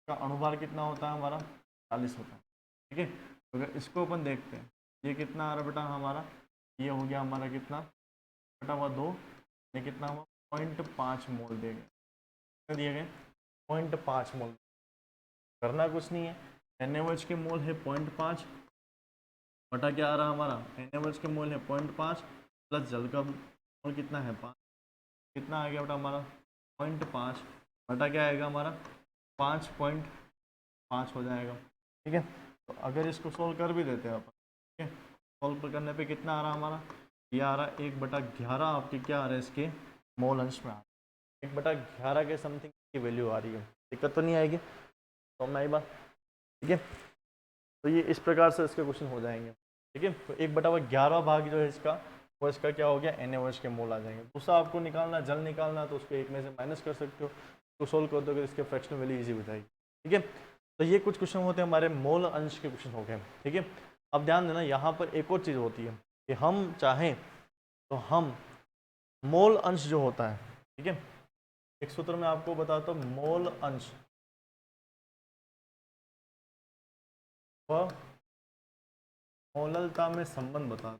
का अणुभार कितना होता है हमारा, 40 होता है, ठीक है। अगर इसको अपन देखते हैं, ये कितना आ रहा बेटा हमारा, ये हो गया हमारा कितना बटा हुआ 2, ये कितना हुआ 0.5 मोल दिए गए 0.5 मोल। करना कुछ नहीं है, NaOH के मोल है 0.5 बटा क्या आ रहा हमारा, NaOH के मोल है 0.5 प्लस जल का मोल कितना है 5, कितना आ गया बेटा हमारा 0.5 बटा क्या आएगा हमारा 5.5 हो जाएगा, ठीक है। तो अगर इसको सोल्व कर भी देते हैं अपन, ठीक है, सोल्व करने पे कितना आ रहा हमारा, ये आ रहा है 1/11 आपके क्या आ रहा है इसके मोल अंश में आ रहा है, 1/11 के समथिंग की वैल्यू आ रही है, दिक्कत तो नहीं आएगी, तो मैं एक बार, ठीक है। तो ये इस प्रकार से इसके क्वेश्चन हो जाएंगे, ठीक है। तो 1/11 भाग जो है इसका, वो इसका क्या हो गया, NaOH के मोल आ जाएंगे। दूसरा आपको निकालना, जल निकालना, तो उसको एक में से माइनस कर सकते हो, तो सोल्व कर दोगे इसके फ्रैक्शनल वैल्यू इजी हो जाएगी, ठीक है। तो ये कुछ क्वेश्चन होते हैं हमारे मोल अंश के क्वेश्चन हो गए, ठीक है। अब ध्यान देना, यहाँ पर एक और चीज़ होती है कि हम चाहें तो हम मोल अंश जो होता है, ठीक है, एक सूत्र में आपको बताता हूँ, मोल अंश व मोललता में संबंध बता,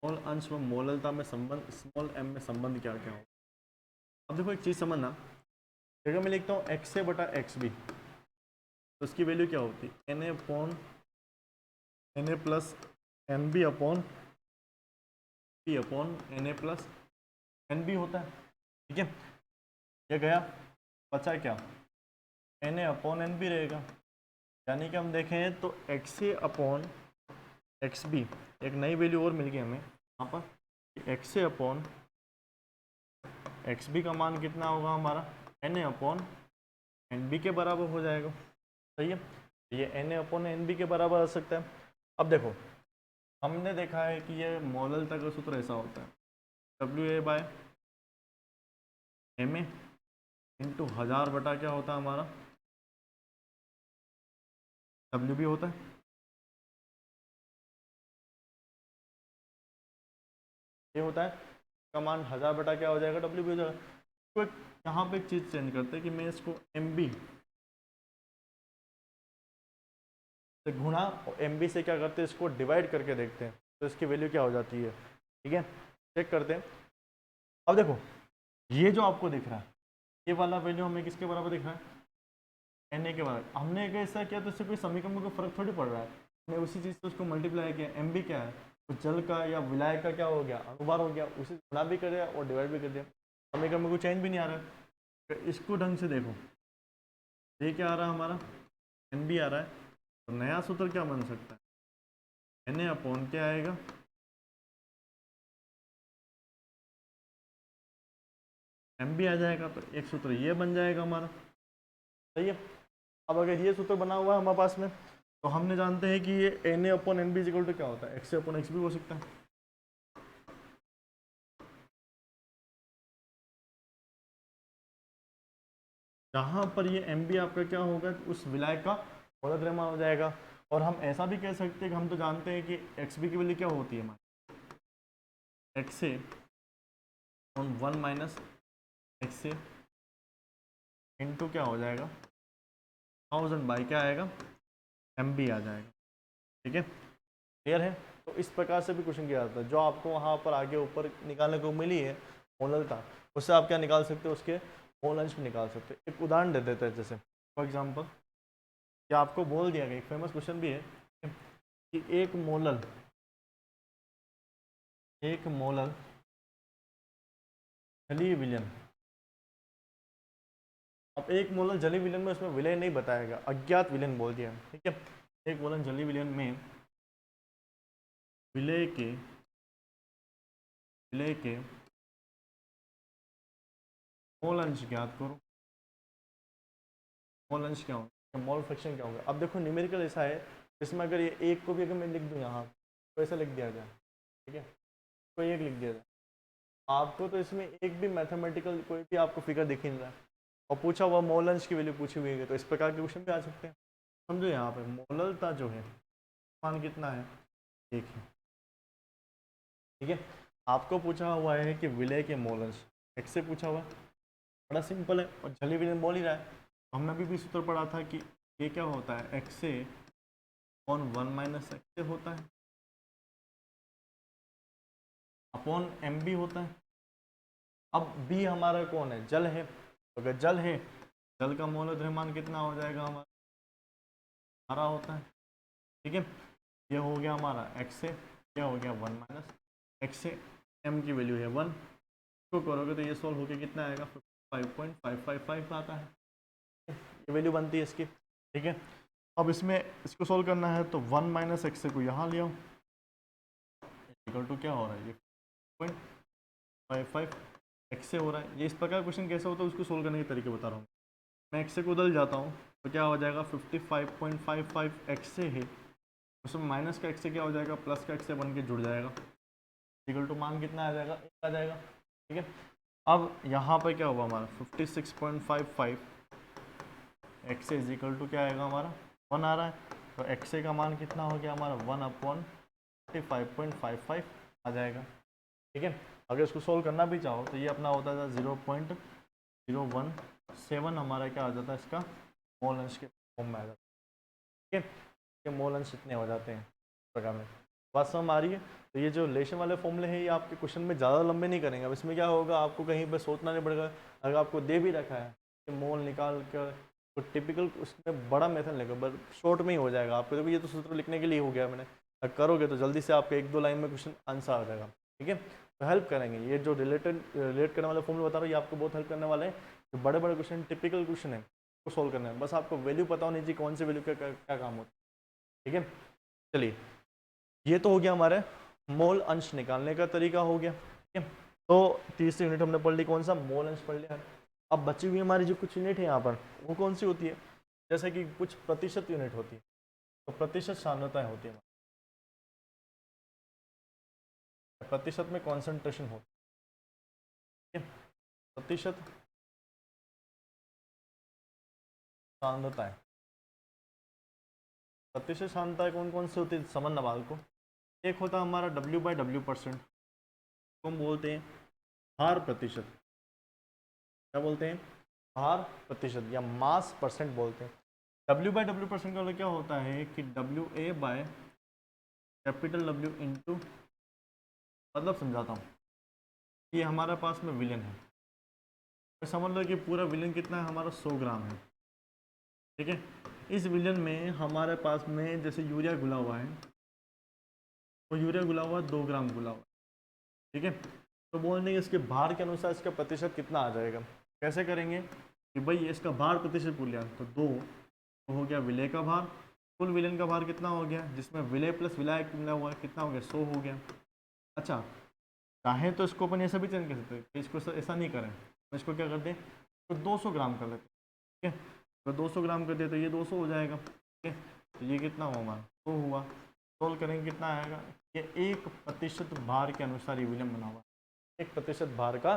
मोल अंश व मोललता में संबंध, स्मॉल m में संबंध क्या क्या हो। अब देखो एक चीज़ समझना, अगर मैं लिखता हूँ XA बटा XB, तो उसकी वैल्यू क्या होती है, Na upon Na plus NB upon P upon Na plus NB होता है, ठीक है। ये गया, बचा क्या, Na अपॉन NB रहेगा, यानी कि हम देखें तो XA अपॉन XB, एक नई वैल्यू और मिल गई हमें यहाँ पर, XA अपॉन XB का मान कितना होगा हमारा, Na अपॉन NB के बराबर हो जाएगा, सही है। ये Na अपॉन NB के बराबर आ सकता है। अब देखो, हमने देखा है कि ये मोललता का सूत्र ऐसा होता है, WA/ma इंटू 1000 बटा क्या होता है हमारा, WB होता है, ये होता है का मान 1000 बटा क्या हो जाएगा, WB हो जाएगा। तो यहाँ पे एक चीज़ चेंज करते हैं कि मैं इसको MB से गुणा और MB से क्या करते हैं, इसको डिवाइड करके देखते हैं, तो इसकी वैल्यू क्या हो जाती है, ठीक है, चेक करते हैं। अब देखो, ये जो आपको दिख रहा है, ये वाला वैल्यू हमें किसके बराबर दिख रहा है, Na के बराबर। हमने अगर ऐसा किया तो इससे कोई समीकरण का फर्क थोड़ी पड़ रहा है, हमने उसी चीज़ से उसको मल्टीप्लाई किया। MB क्या है, तो जल का या विलायक का क्या हो गया, अणुभार हो गया, उसे गुणा भी कर दिया और डिवाइड भी कर दिया, समीकरण में कोई चेंज भी नहीं आ रहा है। तो इसको ढंग से देखो, ये क्या आ रहा है हमारा, NB आ रहा है, तो नया सूत्र क्या बन सकता है, Na अपॉन क्या आएगा, MB आ जाएगा, तो एक सूत्र ये बन जाएगा हमारा, सही है। अब अगर ये सूत्र बना हुआ है हमारे पास में, तो हमने जानते हैं कि ये Na upon NB equal to क्या होता है, XA अपॉन XB हो सकता है। जहाँ पर ये MB आपका क्या होगा, उस विलायक का मोलद्रव्यमान हो जाएगा। और हम ऐसा भी कह सकते हैं कि हम तो जानते हैं कि XB की वैल्यू क्या होती है हमारी, XA on 1 minus XA into क्या हो जाएगा 1000 बाई क्या आएगा MB आ जाएगा। ठीक है, क्लियर है। तो इस प्रकार से भी क्वेश्चन किया जाता है। जो आपको वहाँ पर आगे ऊपर निकालने को मिली है मोललता, उससे आप क्या निकाल सकते हो, उसके मोल अंश भी निकाल सकते हो। एक उदाहरण दे देते हैं, जैसे फॉर एग्जांपल कि आपको बोल दिया गया, एक फेमस क्वेश्चन भी है कि एक मोलल जलीय विलयन। अब एक मोलल जलीय विलयन में उसमें विलय नहीं बताएगा, अज्ञात विलयन बोल दिया। ठीक है, एक मोलल जलीय विलयन में विलय के मोल अंश ज्ञात करो। मोल अंश क्या होगा, मोल फ्रैक्शन क्या होगा। अब देखो न्यूमेरिकल ऐसा है, इसमें अगर ये एक को भी अगर मैं लिख दूँ यहाँ तो ऐसा लिख दिया जाए, ठीक है, तो एक लिख दिया जाए। आपको तो इसमें एक भी मैथमेटिकल कोई भी आपको फिगर दिख ही नहीं रहा है, और पूछा हुआ मोल अंश की वैल्यू पूछी हुई है, तो इस प्रकार के क्वेश्चन भी आ सकते हैं। समझो यहाँ पे मोललता जो है मान कितना है, एक है। ठीक है, आपको पूछा हुआ है कि विलय के मोल अंश x से पूछा हुआ है, बड़ा सिंपल है, और जलीय विलयन बोल ही रहा है। हमने अभी भी सूत्र पढ़ा था कि ये क्या होता है, x से अपॉन 1 माइनस एक्स से होता है अपॉन MB होता है। अब B हमारा कौन है, जल है। अगर जल है, जल का मोल द्रव्यमान कितना हो जाएगा हमारा होता है। ठीक है, ये हो गया हमारा x से, क्या हो गया 1 माइनस एक्स से, m की वैल्यू है 1, इसको करोगे तो ये सोल्व होकर कितना आएगा 55.555 आता है, ये वैल्यू बनती है इसकी। ठीक है, अब इसमें इसको सोल्व करना है तो 1 माइनस एक्स से को यहाँ ले आओ, इक्वल टू क्या हो रहा है, ये 0.55 एक्स से हो रहा है। ये इस प्रकार क्वेश्चन कैसे होता है उसको सोल्व करने के तरीके बता रहा हूँ। मैं एक्स से को उधर जाता हूँ तो क्या हो जाएगा 55.55 एक्स से है, उसमें माइनस का एक्स से क्या हो जाएगा प्लस का एक्स से बन के जुड़ जाएगा, इक्वल टू मान कितना आ जाएगा, एक आ जाएगा। ठीक है, अब यहाँ पर क्या होगा हमारा 56.55 एक्स इज इक्वल टू क्या आएगा हमारा 1 आ रहा है, तो एक्स का मान कितना हो गया हमारा 1/55.55 आ जाएगा। ठीक है, अगर इसको सोल्व करना भी चाहो तो ये अपना होता था 0.017 हमारा क्या आ जाता है, इसका मोल अंश के फॉर्म में आ जाता है। ठीक है, ये मोल अंश इतने हो जाते हैं प्रकार में, बात समझ आ रही है। तो ये जो रिलेशन वाले फॉर्मूले हैं ये आपके क्वेश्चन में ज़्यादा लंबे नहीं करेंगे। अब इसमें क्या होगा, आपको कहीं पर सोचना नहीं पड़ेगा। अगर आपको दे भी रखा है कि मोल निकाल कर, तो टिपिकल उसमें बड़ा मेथड लेगा, बट शॉर्ट में ही हो जाएगा आपको। देखो ये तो सूत्र लिखने के लिए हो गया मैंने, अगर करोगे तो जल्दी से आपके 1-2 लाइन में क्वेश्चन आंसर आ जाएगा। ठीक है, तो हेल्प करेंगे ये जो रिलेट करने वाले फॉर्मूले बता रहा हूँ, ये आपको बहुत हेल्प करने वाले हैं। जो बड़े बड़े क्वेश्चन टिपिकल क्वेश्चन है वो सोल्व करना है, बस आपको वैल्यू पता होनी चाहिए कौन सी वैल्यू का क्या काम होता है। ठीक है, चलिए ये तो हो गया हमारे मोल अंश निकालने का तरीका हो गया। ठीक है, तो तीसरी यूनिट हमने पढ़ ली, कौन सा, मोल अंश पढ़ लिया। अब बची हुई हमारी जो कुछ यूनिट है यहाँ पर वो कौन सी होती है, जैसे कि कुछ प्रतिशत यूनिट होती है, तो प्रतिशत सांद्रताएं होती है, प्रतिशत में कॉन्सेंट्रेशन होती है। प्रतिशत सांद्रताएं, प्रतिशत सांद्रताएं कौन कौन सी होती है समझना बाल को। एक होता है हमारा W/W%, को हम बोलते हैं भार प्रतिशत, क्या बोलते हैं, भार प्रतिशत या मास परसेंट बोलते हैं। W/W% का मतलब क्या होता है कि WA/W इंटू, मतलब समझाता हूँ, ये हमारे पास में विलयन है, तो समझ लो कि पूरा विलयन कितना है हमारा 100 ग्राम है। ठीक है, इस विलयन में हमारे पास में जैसे यूरिया घुला हुआ है, तो यूरिया घुला हुआ 2 ग्राम घुला हुआ। ठीक है, तो बोल देंगे इसके भार के अनुसार इसका प्रतिशत कितना आ जाएगा। कैसे करेंगे कि भाई इसका भार प्रतिशत बोल लिया तो 2 तो हो गया विलय का भार, कुल विलयन का भार कितना हो गया, जिसमें विलय प्लस विलायक मिला हुआ है कितना हो गया 100 हो गया। अच्छा, चाहे तो इसको अपन ऐसा भी चेंज कर सकते हैं, इसको ऐसा नहीं करें तो इसको क्या करते हैं, तो 200 ग्राम कर लेते हैं। ठीक है, तो 200 ग्राम कर दिया तो ये 200 हो जाएगा। ठीक है, तो ये कितना हुआ हमारा 100 हुआ, सोल्व करेंगे कितना आएगा, ये 1% भार के अनुसार ये विलयन बना हुआ है, 1% भार का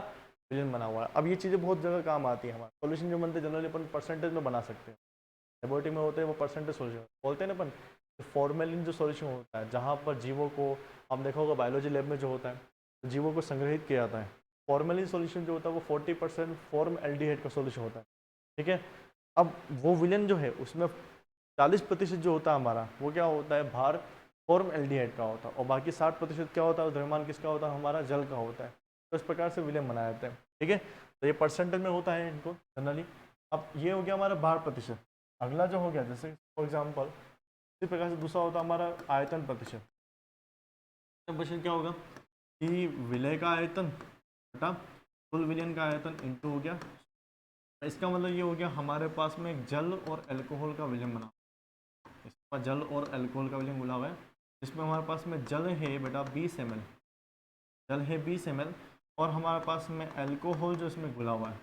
विलयन बना हुआ है। अब ये चीज़ें बहुत जगह काम आती है, हमारे सॉल्यूशन जो बनते हैं जनरली अपन परसेंटेज में बना सकते हैं। लेबोरेटरी में होते हैं वो परसेंटेज सॉल्यूशन बोलते हैं ना अपन, फॉर्मेलिन जो सॉल्यूशन होता है जहाँ पर जीवों को, हम देखा होगा बायोलॉजी लैब में जो होता है, तो जीवों को संग्रहित किया जाता है। फॉर्मेलिन सॉल्यूशन जो होता है वो 40% फॉर्म एल्डिहाइड का सॉल्यूशन होता है। ठीक है। अब वो विलेन जो है उसमें 40% जो होता है हमारा वो क्या होता है, भार फॉर्म एल्डिहाइड का होता है, और बाकी 60% क्या होता है, द्रव्यमान किसका होता है, हमारा जल का होता है। तो इस प्रकार से विलेन बनाए जाते हैं। ठीक है, तो ये परसेंटेज में होता है इनको जनरली। अब ये हो गया हमारा भार प्रतिशत। अगला जो हो गया जैसे फॉर एग्जाम्पल इसी प्रकार से दूसरा होता है हमारा आयतन प्रतिशत। क्वेश्चन क्या होगा कि विलय का आयतन बटा कुल विलयन का आयतन इंटू हो गया। इसका मतलब ये हो गया हमारे पास में एक जल और अल्कोहल का विलयन बना, इसका जल और अल्कोहल का विलयन बुला हुआ है, जिसमें हमारे पास में जल है बेटा 20 ml, जल है 20 ml, और हमारे पास में अल्कोहल जो इसमें घुला हुआ है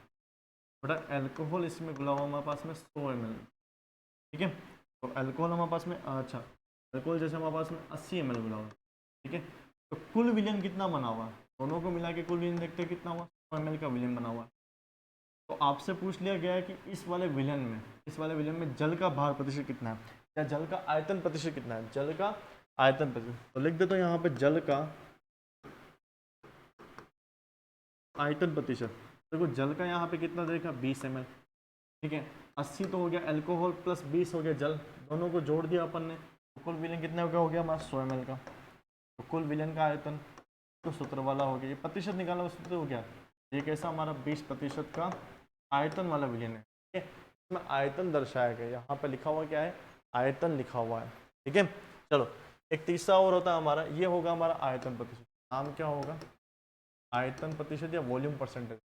बेटा, अल्कोहल इसमें घुला हुआ हमारे पास में 100 ml। ठीक है, तो अल्कोहल हमारे पास में, अच्छा अल्कोहल जैसे हमारे पास में 80 ml घुला हुआ है। ठीक है, तो कुल विलयन कितना बना हुआ है, दोनों को मिला के कुल विलयन देखते हैं कितना हुआ, 100 ml का विलयन बना हुआ है। तो आपसे पूछ लिया गया है कि इस वाले विलयन में जल का भार प्रतिशत कितना है, या जल का आयतन प्रतिशत कितना है, जल का आयतन प्रतिशत। तो लिख देता हूँ यहाँ पे जल का आयतन प्रतिशत। देखो जल का यहाँ पे कितना देखा 20 ml। ठीक है, 80 तो हो गया अल्कोहल प्लस 20 हो गया जल, दोनों को जोड़ दिया अपन ने, तो कुल विलयन कितना हो गया हमारा 100 ml का। तो कुल विलयन का आयतन तो सूत्र वाला हो गया, ये प्रतिशत निकालना सूत्र हो गया, ये कैसा हमारा 20% का आयतन वाला विलयन है। ठीक है, इसमें आयतन दर्शाया गया, यहाँ पे लिखा हुआ क्या है, आयतन लिखा हुआ है। ठीक है, चलो एक तीसरा और होता है हमारा, ये होगा हमारा आयतन प्रतिशत, नाम क्या होगा, आयतन प्रतिशत या वॉल्यूम परसेंटेज।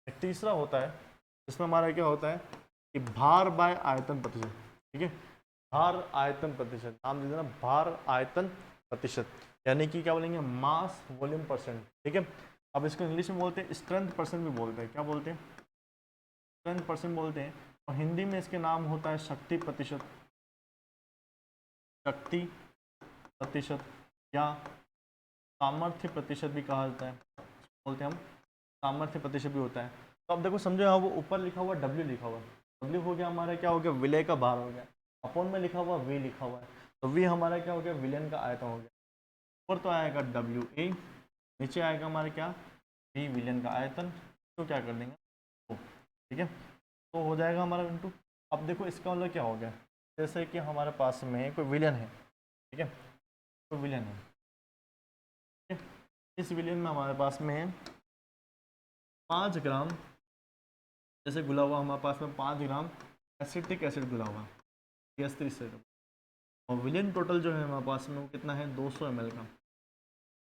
एक तीसरा होता है इसमें हमारा क्या होता है कि भार बाय आयतन प्रतिशत। ठीक है, भार आयतन प्रतिशत, नाम दे देना भार आयतन प्रतिशत, यानी कि क्या बोलेंगे मास वॉल्यूम परसेंट। ठीक है, अब इसको इंग्लिश में बोलते हैं स्ट्रेंथ परसेंट भी बोलते हैं, क्या बोलते हैं, स्ट्रेंथ परसेंट बोलते हैं, और हिंदी में इसके नाम होता है शक्ति प्रतिशत, शक्ति प्रतिशत या सामर्थ्य प्रतिशत भी कहा जाता है, बोलते हैं हम सामर्थ्य प्रतिशत भी होता है। तो अब देखो समझो यहाँ वो ऊपर लिखा हुआ W लिखा हुआ, W हो गया हमारा क्या हो गया विलय का भार हो गया, अपॉन में लिखा हुआ V लिखा हुआ है, तो V हमारा क्या हो गया विलयन का आयतन हो गया। ऊपर तो आएगा WA, नीचे आएगा हमारा क्या V विलयन का आयतन, तो क्या कर देंगे तो, ठीक है, तो हो जाएगा हमारा इंटू। अब देखो इसका मतलब क्या हो गया, जैसे कि हमारे पास में कोई विलयन है, ठीक है, कोई विलयन है, ठीक है? इस विलयन में हमारे पास में 5 ग्राम जैसे घुला हुआ, हमारे पास में 5 ग्राम एसिटिक एसिड घुला हुआ गैस से, और विलियन टोटल जो है हमारे पास में वो कितना है 200 ml का,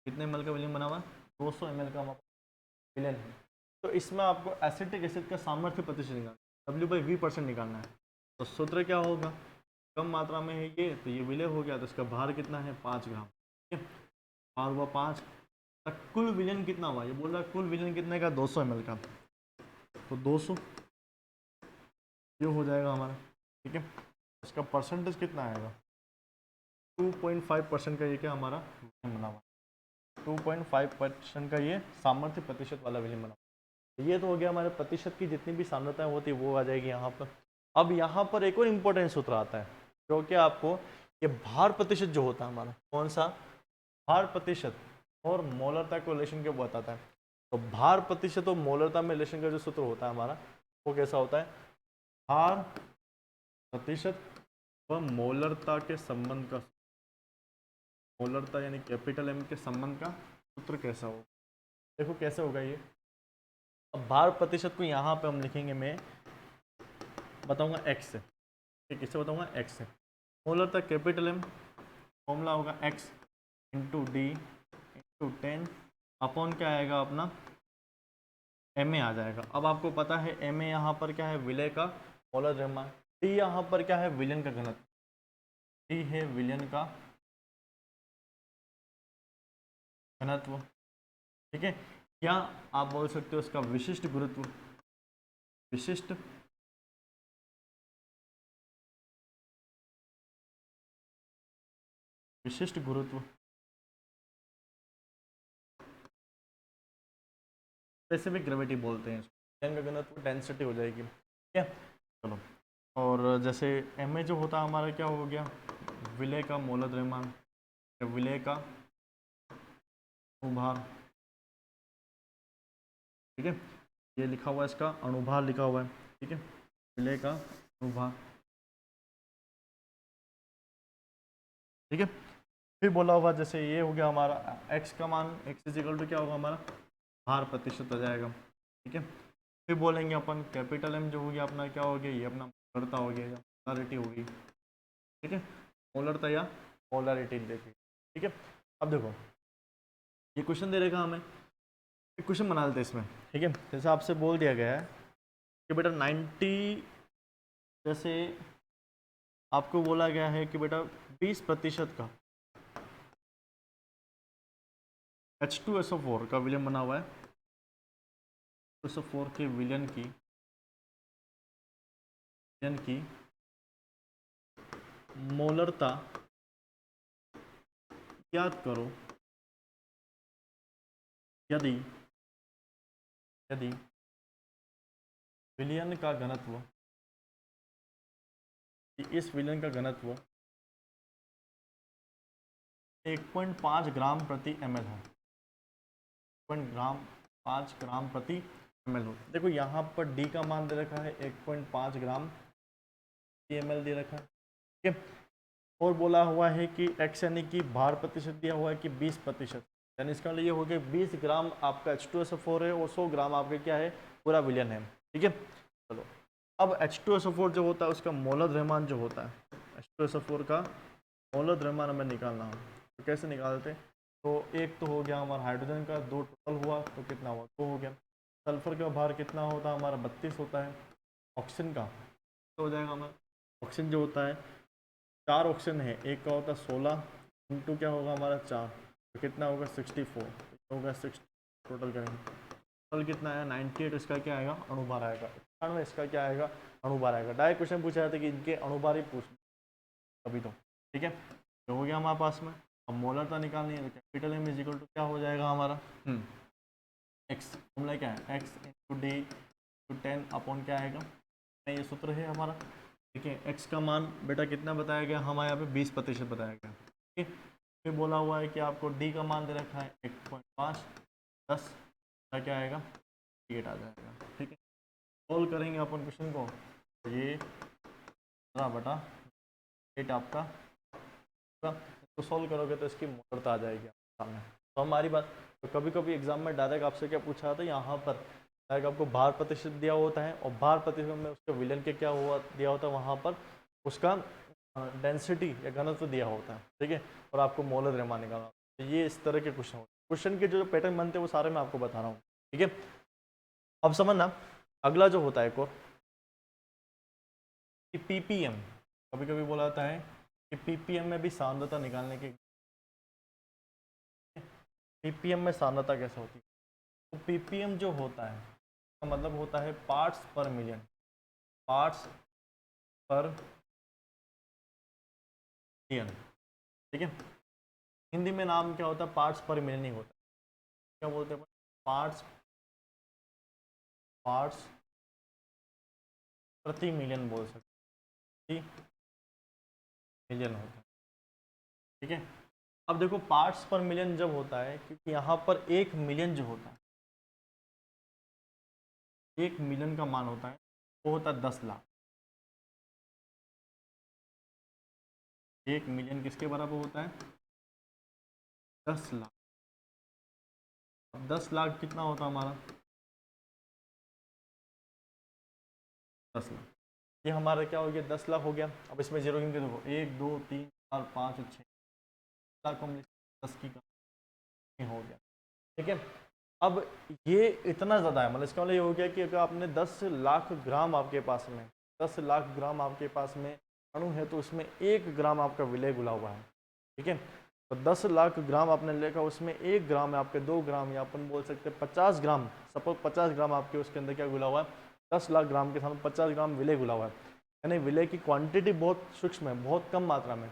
कितने ml का विलियन बना हुआ 200 ml का हमारा विलियन है। तो इसमें आपको एसिटिक एसिड का सामर्थ्य प्रतिशत निकालना, W/V% निकालना है। तो सूत्र क्या होगा, कम मात्रा में है ये तो ये विलय हो गया, तो इसका भार कितना है 5 ग्राम। ठीक है, भार हुआ 5, कुल विलियन कितना हुआ, ये बोल रहा है कुल विलियन कितने का 200 ml का, तो 200 ये हो जाएगा हमारा। ठीक है, इसका परसेंटेज कितना आएगा 2.5% का, ये क्या हमारा विलयन बना हुआ, 2.5% का ये सामर्थ्य प्रतिशत वाला विलयन बना हुआ। ये तो हो गया हमारे प्रतिशत की जितनी भी सांद्रताएं होती है वो आ जाएगी यहाँ पर। अब यहाँ पर एक और इम्पोर्टेंट सूत्र आता है जो कि आपको ये भार प्रतिशत जो होता है हमारा, कौन सा भार प्रतिशत और मोलरता को रिलेशन के बताता है। तो भार प्रतिशत और मोलरता में रिलेशन का जो सूत्र होता है हमारा वो कैसा होता है, भार प्रतिशत व मोलरता के संबंध का, मोलरता यानी कैपिटल M के संबंध का सूत्र कैसा होगा, देखो कैसे होगा ये। अब भार प्रतिशत को यहाँ पे हम लिखेंगे, मैं बताऊंगा x से, ठीक किससे बताऊंगा x से। मोलरता कैपिटल M फॉर्मूला होगा x into D into 10 upon क्या आएगा अपना Ma आ जाएगा। अब आपको पता है Ma यहाँ पर क्या है विलय का मोलर द्रव्यमान, D यहाँ पर क्या है विलयन का घनत्व, D है विलयन का घनत्व। ठीक है, या आप बोल सकते हो इसका विशिष्ट गुरुत्व, विशिष्ट विशिष्ट गुरुत्व, स्पेसिफिक ग्रेविटी बोलते हैं इसको, का घनत्व डेंसिटी हो जाएगी। ठीक है, चलो, और जैसे Ma जो होता है हमारा क्या हो गया विलय का मोलर द्रव्यमान, विलय का अणुभार। ठीक है, ये लिखा हुआ है इसका अणुभार लिखा हुआ है। ठीक है, विलय का अनुभार, ठीक है। फिर बोला हुआ जैसे ये हो गया हमारा x का मान, x इज इक्वल टू क्या होगा हमारा भार प्रतिशत हो जाएगा, ठीक है। फिर बोलेंगे अपन कैपिटल M जो हो गया अपना क्या हो गया, ये अपना मोलरता हो गया या मोलारिटी होगी, ठीक है, मोलरता या मोलारिटी देखिए, ठीक है। अब देखो ये क्वेश्चन दे रहेगा हमें, एक क्वेश्चन बना लेते हैं इसमें, ठीक है। जैसे आपसे बोल दिया गया है कि बेटा 90, जैसे आपको बोला गया है कि बेटा 20% का H2SO4 का विलयन बना हुआ है, SO4 के विलयन की मोलरता ज्ञात करो यदि विलयन का घनत्व, इस विलयन का घनत्व 1.5 ग्राम प्रति ml हो, 5 ग्राम प्रति ml हो। देखो यहाँ पर D का मान दे रखा है 1.5 ग्राम प्रति ml दे रखा है, ठीक है। और बोला हुआ है कि x यानी कि भार प्रतिशत दिया हुआ है कि 20%, यानी इसका मतलब ये हो गया 20 ग्राम आपका H2SO4 है और 100 ग्राम आपका क्या है पूरा विलयन है, ठीक है। चलो अब H2SO4 जो होता है उसका मोलर द्रव्यमान जो होता है, H2SO4 का मोलर द्रव्यमान हमें निकालना हो तो कैसे निकालते हैं, तो एक तो हो गया हमारा हाइड्रोजन का, 2 टोटल हुआ तो कितना हुआ 2 हो गया। सल्फर का भार कितना होता है हमारा 32 होता है। ऑक्सीजन का तो हो जाएगा हमारा, ऑक्सीजन जो होता है 4 ऑक्सीजन है, एक का होता है 16 इंटू क्या होगा हमारा 4 तो कितना होगा 64 होगा 6, टोटल करेंगे टोटल कितना आया 98, इसका क्या आएगा अणुभार आएगा 91, इसका क्या आएगा अणुभार आएगा। डायरेक्ट क्वेश्चन पूछा जाता है कि इनके अणुभार ही पूछ अभी तो, ठीक है। तो हो गया हमारे पास में, अब मोलरता निकालनी है तो capital M is equal to क्या हो जाएगा हमारा x, फॉर्मूला क्या है x into D to 10 upon क्या आएगा, ये सूत्र है हमारा, ठीक है। x का मान बेटा कितना बताया गया हमारे यहाँ पे 20% बताया गया, ठीक है। फिर बोला हुआ है कि आपको d का मान दे रखा है 1.5, 10 का क्या आएगा 8 आ जाएगा, ठीक है। सोल्व करेंगे अपन क्वेश्चन को तो ये 15/8 आपका, तो सोल्व करोगे तो इसकी मोलरता आ जाएगी सामने। तो हमारी बात, तो कभी कभी एग्जाम में डायरेक्ट आपसे क्या पूछा था, यहाँ पर डायरेक्ट आपको भार प्रतिशत दिया होता है और भार प्रतिशत में उसके विलयन के क्या हुआ दिया होता है, वहाँ पर उसका डेंसिटी या घनत्व दिया होता है, ठीक है। और आपको मोलर द्रव्यमान निकालना, तो ये इस तरह के क्वेश्चन होते हैं। क्वेश्चन के जो पैटर्न बनते हैं वो सारे मैं आपको बता रहा हूँ, ठीक है। अब समझना अगला जो होता है एक और पीपीएम, कभी कभी बोला जाता है कि पीपीएम में भी सांद्रता निकालने के, पीपीएम में सांद्रता कैसे होती है, तो पीपीएम जो होता है का मतलब होता है पार्ट्स पर मिलियन, पार्ट्स पर मिलियन, ठीक है। हिंदी में नाम क्या होता है पार्ट्स पर मिलियन नहीं होता, क्या बोलते हैं पार्ट्स प्रति मिलियन बोल सकते, मिलियन होता है, ठीक है। अब देखो पार्ट्स पर मिलियन जब होता है क्योंकि यहाँ पर 1 मिलियन जो होता है, 1 मिलियन का मान होता है वो होता है 10 लाख। 1 मिलियन किसके बराबर होता है 10 लाख। अब 10 लाख कितना होता है हमारा 10 लाख, ये हमारा क्या हो गया 10 लाख हो गया। अब इसमें जीरो गिन के देखो 1 2 3 4 5 6 लाख, हम 10 की हो गया, ठीक है। अब ये इतना ज़्यादा है, मतलब इसका मतलब ये हो गया कि अगर आपने 10 लाख ग्राम आपके पास में 10 लाख ग्राम आपके पास में अणु है तो उसमें 1 ग्राम आपका विलय घुला हुआ है, ठीक है। तो 10 लाख ग्राम आपने लेकर उसमें 1 ग्राम है आपके 2 ग्राम या अपन बोल सकते हैं 50 ग्राम, सपोज 50 ग्राम आपके उसके अंदर क्या घुला हुआ है, 10 लाख ग्राम के सामने 50 ग्राम विलय घुला हुआ है, यानी विलय की क्वांटिटी बहुत सूक्ष्म है, बहुत कम मात्रा में,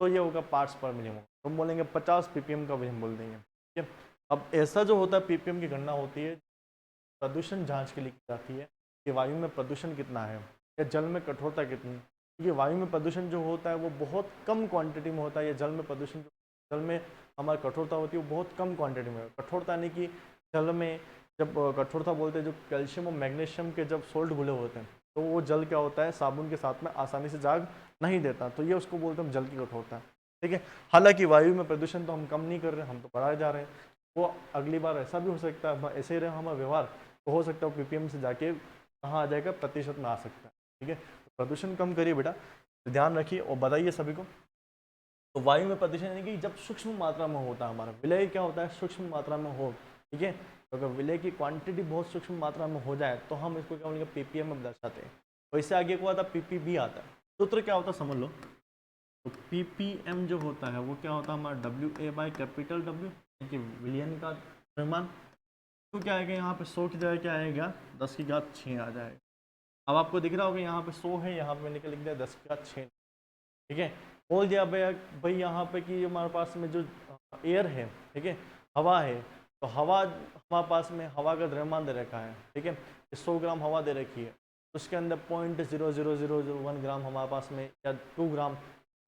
तो ये होगा पार्ट्स पर मिलियन। हम बोलेंगे 50 ppm का भी हम बोल देंगे, ठीक है। अब ऐसा जो होता है ppm की गणना होती है प्रदूषण जांच के लिए की जाती है कि वायु में प्रदूषण कितना है या जल में कठोरता कितनी है, क्योंकि वायु में प्रदूषण जो होता है वो बहुत कम क्वांटिटी में होता है, या जल में प्रदूषण जल में हमारी कठोरता होती है वो बहुत कम क्वांटिटी में। कठोरता यानी कि जल में जब कठोरता बोलते हैं जो कैल्शियम और मैग्नीशियम के जब सोल्ट घुले होते हैं तो वो जल क्या होता है, साबुन के साथ में आसानी से जाग नहीं देता, तो ये उसको बोलते हैं जल की कठोरता। ठीक है, हालांकि वायु में प्रदूषण तो हम कम नहीं कर रहे, हम तो बढ़ाए जा रहे हैं। वो अगली बार ऐसा भी हो सकता है, ऐसे ही रहे हमारा व्यवहार तो हो सकता है पीपीएम से जाके कहाँ आ जाएगा, प्रतिशत में आ सकता है। ठीक है, तो प्रदूषण कम करिए बेटा, तो ध्यान रखिए और बताइए सभी को। तो वायु में प्रदूषण यानी कि जब सूक्ष्म मात्रा में होता है, हमारा विलय क्या होता है, सूक्ष्म मात्रा में हो। ठीक है, तो अगर विलय की क्वांटिटी बहुत सूक्ष्म मात्रा में हो जाए तो हम इसको क्या बोलेंगे, पीपीएम में दर्शाते हैं। वैसे आगे को आता है पीपीबी आता है। सूत्र क्या होता है समझ लो। तो पीपीएम जो होता है वो क्या होता है हमारा W A by capital W, यानी विलियन का द्रव्यमान। तो क्या आएगा यहाँ पे 100 की जगह क्या आएगा, 10 की घात 6 आ जाएगा। अब आपको दिख रहा होगा यहाँ पे 100 है, यहाँ पे मैंने क्या लिख दिया 10 की घात 6। ठीक है, बोल दिया भाई यहाँ पे कि हमारे पास में जो एयर है, ठीक है, हवा है, तो हवा हमारे पास में हवा का द्रव्यमान दे रखा है। ठीक है, 100 ग्राम हवा दे रखी है, उसके अंदर 0.00001 ग्राम हमारे पास में या 2 ग्राम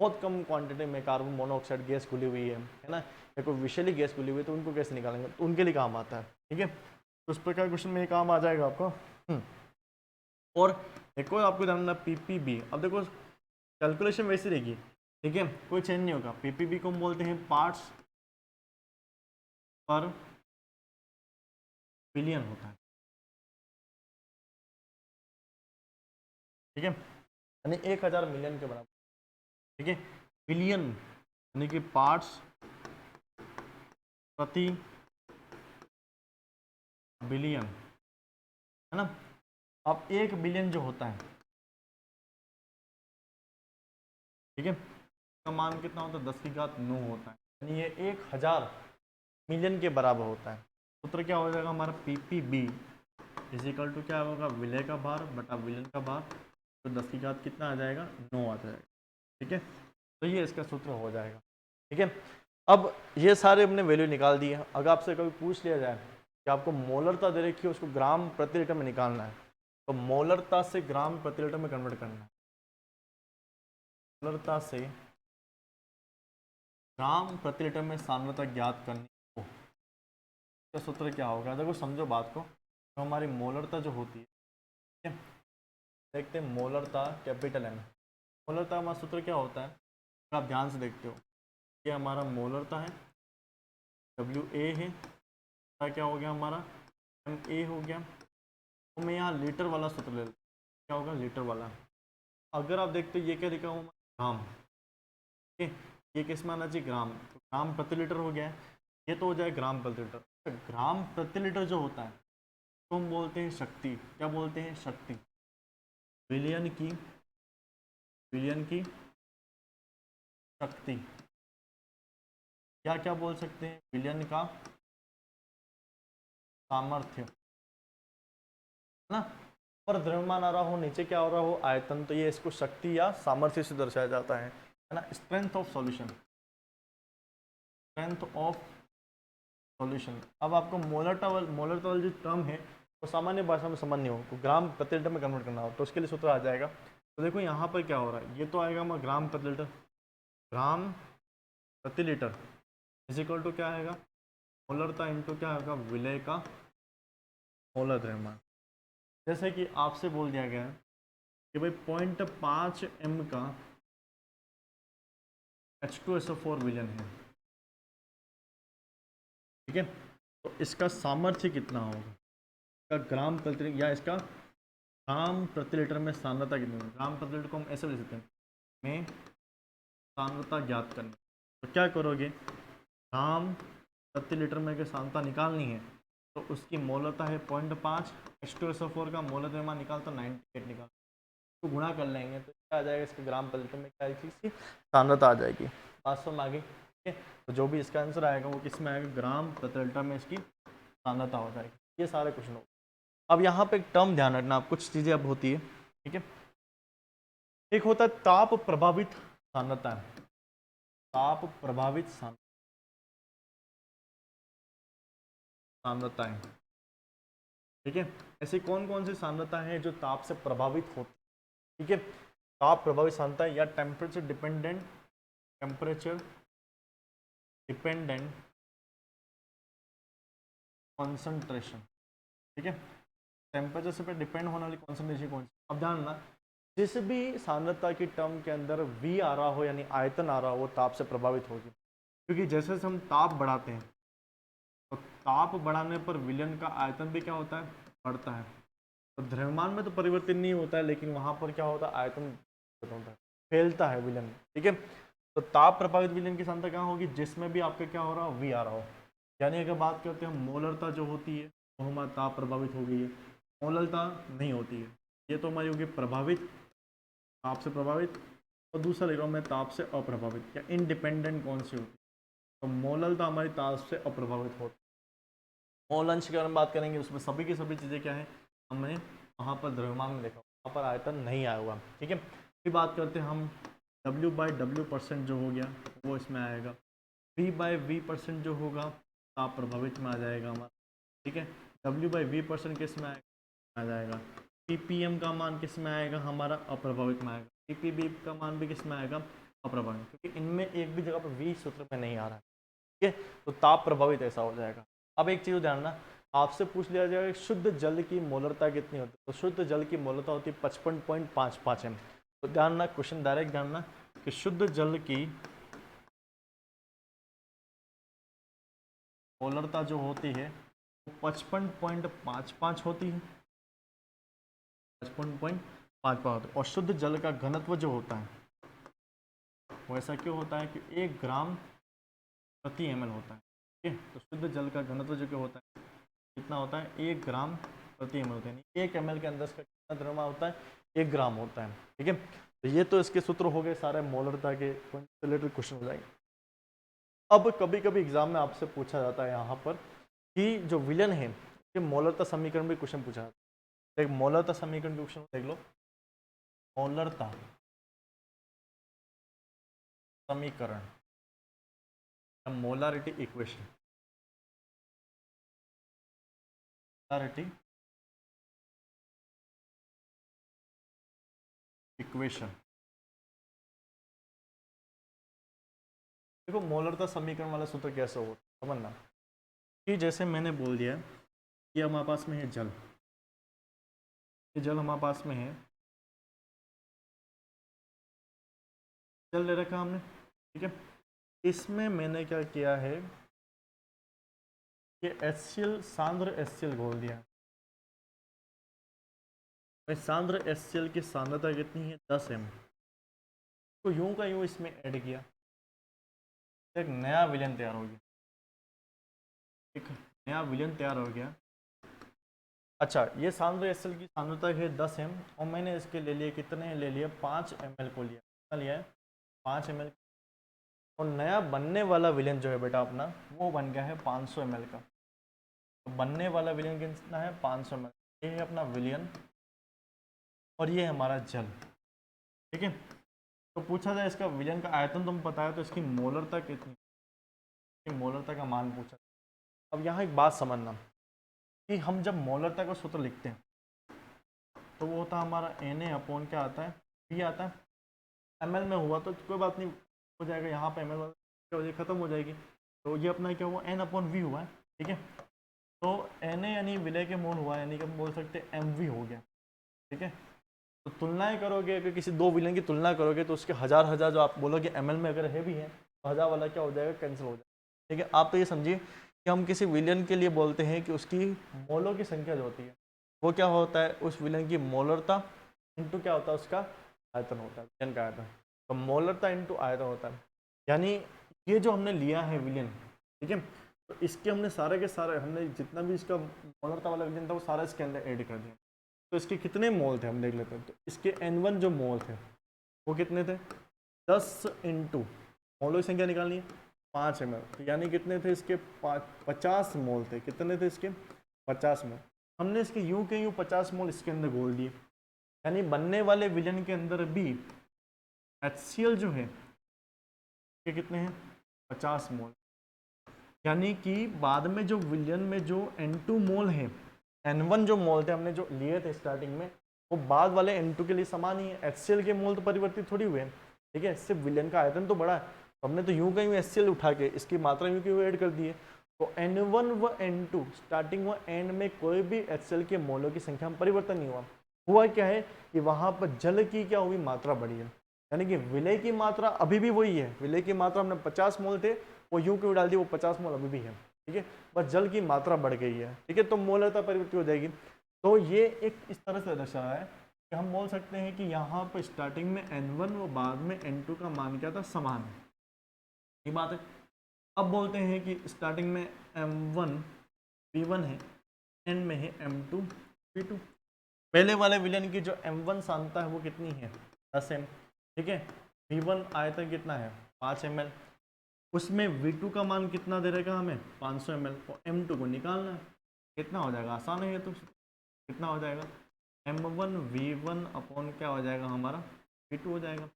बहुत कम क्वांटिटी में कार्बन मोनोऑक्साइड गैस घुली हुई है ना, या कोई विषैली गैस घुली हुई है, तो उनको कैसे निकालेंगे, तो उनके लिए काम आता है। ठीक है, तो उस प्रकार क्वेश्चन में ये काम आ जाएगा आपको। और एक और आपको जानना पीपीबी। अब देखो कैलकुलेशन वैसी रहेगी, ठीक है, कोई चेंज नहीं होगा। पीपीबी को हम बोलते हैं पार्ट्स पर बिलियन होता है। ठीक है, यानी 1000 मिलियन के बराबर। ठीक है, बिलियन यानी कि पार्ट्स प्रति बिलियन, है ना। अब 1 बिलियन जो होता है, ठीक है, का मान कितना होता है, 10 की घात 9 होता है, यानी ये 1000 मिलियन के बराबर होता है। सूत्र क्या हो जाएगा हमारा, पीपीबी इजिकल टू क्या होगा, विलय का भार बटा विलयन का भार, तो 10 की घात कितना आ जाएगा, 9 आ जाएगा। ठीक है, तो ये इसका सूत्र हो जाएगा। ठीक है, अब ये सारे हमने वैल्यू निकाल दिए। अगर आपसे कभी पूछ लिया जाए कि आपको मोलरता दे रखी है, उसको ग्राम प्रति लीटर में निकालना है, तो मोलरता से ग्राम प्रति लीटर में कन्वर्ट करना है। मोलरता से ग्राम प्रति लीटर में सांद्रता ज्ञात करनी हो तो सूत्र क्या होगा, देखो समझो बात को। तो हमारी मोलरता जो होती है, ठीक है, देखते हैं मोलरता कैपिटल एम। मोलरता हमारा सूत्र क्या होता है, अगर आप ध्यान से देखते हो, ये हमारा मोलरता है, डब्ल्यू ए है, क्या हो गया हमारा, एम ए हो गया। तो मैं यहाँ लीटर वाला सूत्र ले लेता हूँ, क्या होगा लीटर वाला। अगर आप देखते हो ये क्या लिखा हुआ ग्राम, ठीक है, ये किस में आना चाहिए, ग्राम, तो ग्राम प्रति लीटर हो गया है, ये तो हो जाए ग्राम प्रति लीटर। तो ग्राम प्रति लीटर जो होता है तो हम बोलते हैं शक्ति, क्या बोलते हैं, शक्ति। बिलियन की शक्ति, क्या क्या बोल सकते हैं, बिलियन का सामर्थ्य, है ना। पर द्रव्यमान आ रहा हो, नीचे क्या हो रहा हो, आयतन, तो ये इसको शक्ति या सामर्थ्य से दर्शाया जाता है ना। Strength of solution, strength of solution. अब आपको मोलरता वाली जो टर्म है वो सामान्य भाषा में समझनी हो, तो ग्राम प्रति लीटर में कन्वर्ट करना हो, तो उसके लिए सूत्र आ जाएगा। तो देखो यहाँ पर क्या हो रहा है, ये तो आएगा हमारा ग्राम प्रति लीटर, ग्राम प्रति लीटर इज इक्वल टू क्या आएगा, मोलरता इंटू क्या आएगा, विलय का मोलर द्रव्यमान। जैसे कि आपसे बोल दिया गया है कि भाई 0.5 m का H2SO4 विलयन है, ठीक है, तो इसका सामर्थ्य कितना होगा, इसका ग्राम प्रति या इसका ग्राम प्रति लीटर में सांद्रता कितनी होगी। ग्राम प्रति लीटर को हम ऐसे लिख सकते हैं, में सांद्रता ज्ञात करनी। तो क्या करोगे, ग्राम प्रति लीटर में अगर सांद्रता निकालनी है तो उसकी मोलरता है 0.5, H2SO4 का मोलर द्रव्यमान निकाल तो 98 निकाल, तो गुणा कर लेंगे तो क्या आ जाएगा, इसके ग्राम प्रति लीटर में क्या आएगी, इसकी सांद्रता आ जाएगी। वास्तव में आगे, ठीक है, तो जो भी इसका आंसर आएगा वो किस में आएगा, ग्राम प्रति लीटर में इसकी सांद्रता हो जाएगी। ये सारे क्वेश्चन हो। अब यहाँ पे एक टर्म ध्यान रखना, आप कुछ चीज़ें अब होती है, ठीक है, एक होता है ताप प्रभावित सांद्रता, ताप प्रभावित सांद्रताएं, ठीक है। ऐसी कौन कौन सी सांद्रता है जो ताप से प्रभावित होती, ठीक है, ताप प्रभावित सांद्रता या टेम्परेचर डिपेंडेंट कॉन्सेंट्रेशन, ठीक है, टेम्परेचर से पे डिपेंड होने वाली कॉन्सेंट्रेशन कौन सी, अब ध्यान ना, जिस भी सांद्रता की टर्म के अंदर V आ रहा हो यानी आयतन आ रहा हो वो ताप से प्रभावित होगी, क्योंकि जैसे जैसे हम ताप बढ़ाते हैं तो ताप बढ़ाने पर विलयन का आयतन भी क्या होता है, बढ़ता है। तो द्रव्यमान में तो परिवर्तन नहीं होता है, लेकिन वहां पर क्या होता है, आयतन होता है, फैलता है विलयन, ठीक है। तो ताप प्रभावित विलयन की सांद्रता क्या होगी, जिसमें भी आपका क्या हो रहा हो, V आ रहा हो। यानी अगर बात करते हैं मोलरता जो होती है वो हमारा ताप प्रभावित हो गई है, मोलरता नहीं होती है। ये तो हमारी होगी प्रभावित, ताप से प्रभावित, और दूसरा लिख रहा हूँ मैं ताप से अप्रभावित, या इंडिपेंडेंट कौन सी होती है, तो मोलरता हमारी ताप से अप्रभावित होती है। मोल अंश के बारे में बात करेंगे, उसमें सभी की सभी चीज़ें क्या है, हमने वहाँ पर द्रव्यमान में देखा, वहाँ पर आयतन नहीं आया हुआ, ठीक है। फिर बात करते हैं हम W/W% जो हो गया वो इसमें आएगा, V/V% जो होगा ताप प्रभावित में आ जाएगा हमारा, ठीक है। W/V% किस में आ जाएगा, ppm का मान किस में आएगा, हमारा अप्रभावित में आएगा, ppb का मान भी किस में आएगा, अप्रभावित, क्योंकि इनमें एक भी जगह पर V सूत्र में नहीं आ रहा है, ठीक है। तो ताप प्रभावित ऐसा हो जाएगा। अब एक चीज़ ध्यान रखना, आपसे पूछ लिया जाएगा शुद्ध जल की मोलरता कितनी होती है, तो शुद्ध जल की मोलरता होती है 55.55 m। तो ध्यान रखना, क्वेश्चन डायरेक्ट जानना कि शुद्ध जल की मोलरता जो होती है वो 55.55 होती है, 55.55 होती है। और शुद्ध जल का घनत्व जो होता है वो ऐसा क्यों होता है कि 1 ग्राम प्रति ml होता है, ठीक है। तो शुद्ध जल का घनत्व जो क्या होता है, कितना होता है, 1 ग्राम प्रति ml होता है, 1 ml के अंदर इसका कितना द्रव्यमान होता है, 1 ग्राम होता है, ठीक है। तो ये तो इसके सूत्र हो गए सारे मोलरता के रिलेटेड क्वेश्चन हो जाएंगे। अब कभी कभी एग्जाम में आपसे पूछा जाता है यहाँ पर कि जो विलयन है कि मोलरता समीकरण भी क्वेश्चन पूछा जाता है। एक मोलरता समीकरण क्वेश्चन देख लो, मोलरता समीकरण, मोलारिटी इक्वेशन, मोलारिटी इक्वेशन। देखो मोलरता समीकरण वाला सूत्र कैसे होगा समझना, कि जैसे मैंने बोल दिया कि हमारे पास में है जल, ये जल हमारे पास में है, जल ले रखा हमने, ठीक है। इसमें मैंने क्या किया है कि HCl सांद्र HCl घोल दिया। सांद्र HCl की सांद्रता कितनी है, 10 m। तो यूं का यूं इसमें ऐड किया, एक नया विलयन तैयार हो गया, एक नया विलयन तैयार हो गया। अच्छा, ये सांद्र HCl की सांद्रता है 10 m, और मैंने इसके ले लिए कितने ले लिए, 5 ml को लिया, कितना लिया है, 5 ml। और नया बनने वाला विलयन जो है बेटा अपना वो बन गया है 500 ml का। तो बनने वाला विलयन कितना है, 500 ml। ये है अपना विलयन और ये हमारा जल, ठीक है। तो पूछा जाए इसका विलयन का आयतन तुम पता है, तो इसकी मोलरता कितनी, मोलरता का मान पूछा। अब यहाँ एक बात समझना कि हम जब मोलरता का सूत्र लिखते हैं तो वो होता है हमारा Na अपॉन क्या आता है, V आता है। ml में हुआ तो कोई बात नहीं, हो जाएगा, यहाँ पे ml क्या हो जाएगी, खत्म हो जाएगी। तो ये अपना क्या हुआ, N अपॉन V हुआ है, ठीक है। तो Na यानी विलय के मोल हुआ, यानी कि हम बोल सकते हैं mv हो गया, ठीक है। तो तुलनाएं करोगे, अगर किसी दो विलयन की तुलना करोगे तो उसके हजार जो आप बोलोगे ml में अगर है भी है तो 1000 वाला क्या हो जाएगा, कैंसिल हो जाएगा, ठीक है। आप तो ये समझिए कि हम किसी विलयन के लिए बोलते हैं कि उसकी मोलों की संख्या जो होती है वो क्या होता है, उस विलयन की मोलरता इंटू क्या होता है, उसका आयतन होता है, विलयन का आयतन। तो मोलरता इंटू आयतन होता है, यानी ये जो हमने लिया है विलयन, ठीक है। तो इसके हमने सारे के सारे, हमने जितना भी इसका मोलरता वाला विलयन था वो सारा इसके अंदर ऐड कर दिया। तो इसके कितने मोल थे हम देख लेते हैं। तो इसके N1 जो मोल थे वो कितने थे, 10 इंटू मोलों की संख्या निकालनी है 5 ml, तो यानी कितने थे इसके 50 मोल थे, कितने थे इसके 50 मोल। हमने इसके यूं के यूं 50 मोल इसके अंदर घोल दिए, यानी बनने वाले विलयन के अंदर भी HCl जो है ये कितने हैं, 50 मोल। यानी कि बाद में जो विलयन में जो N2 मोल है, N1 जो मोल थे हमने जो लिए थे स्टार्टिंग में वो बाद वाले N2 के लिए समान ही है। HCl के मोल तो परिवर्तित थोड़ी हुए हैं, ठीक है। इससे विलयन का आयतन तो बड़ा है, तो हमने तो यूं का यूं HCl उठा के इसकी मात्रा यूं की यूं ऐड कर दी है। तो N1 व N2 स्टार्टिंग व एंड में कोई भी HCl के मोलों की संख्या में परिवर्तन नहीं हुआ, हुआ क्या है कि वहाँ पर जल की क्या हुई, मात्रा बढ़ी है, यानी कि विलय की मात्रा अभी भी वही है, विलय की मात्रा हमने 50 मोल थे, वो यूं क्यों डाल दी, वो 50 मोल अभी भी है, ठीक है, बस जल की मात्रा बढ़ गई है, ठीक है, तो मोलरता परिवर्तित हो जाएगी। तो ये एक इस तरह से दर्शा है कि हम बोल सकते हैं कि यहाँ पर स्टार्टिंग में N1 और बाद में N2 का मान क्या था, समान है, ये बात है। अब बोलते हैं कि स्टार्टिंग में M1 V1 है, एंड में है M2 V2। पहले वाले विलयन की जो M1 सांद्रता है वो कितनी है, 10 m, ठीक है, V1 आयतन कितना है 5 ml, उसमें V2 का मान कितना दे रहेगा हमें 500 ml, और M2 को निकालना है, कितना हो जाएगा, आसान है ये तो, कितना हो जाएगा M1 V1 अपॉन क्या हो जाएगा हमारा V2 हो जाएगा,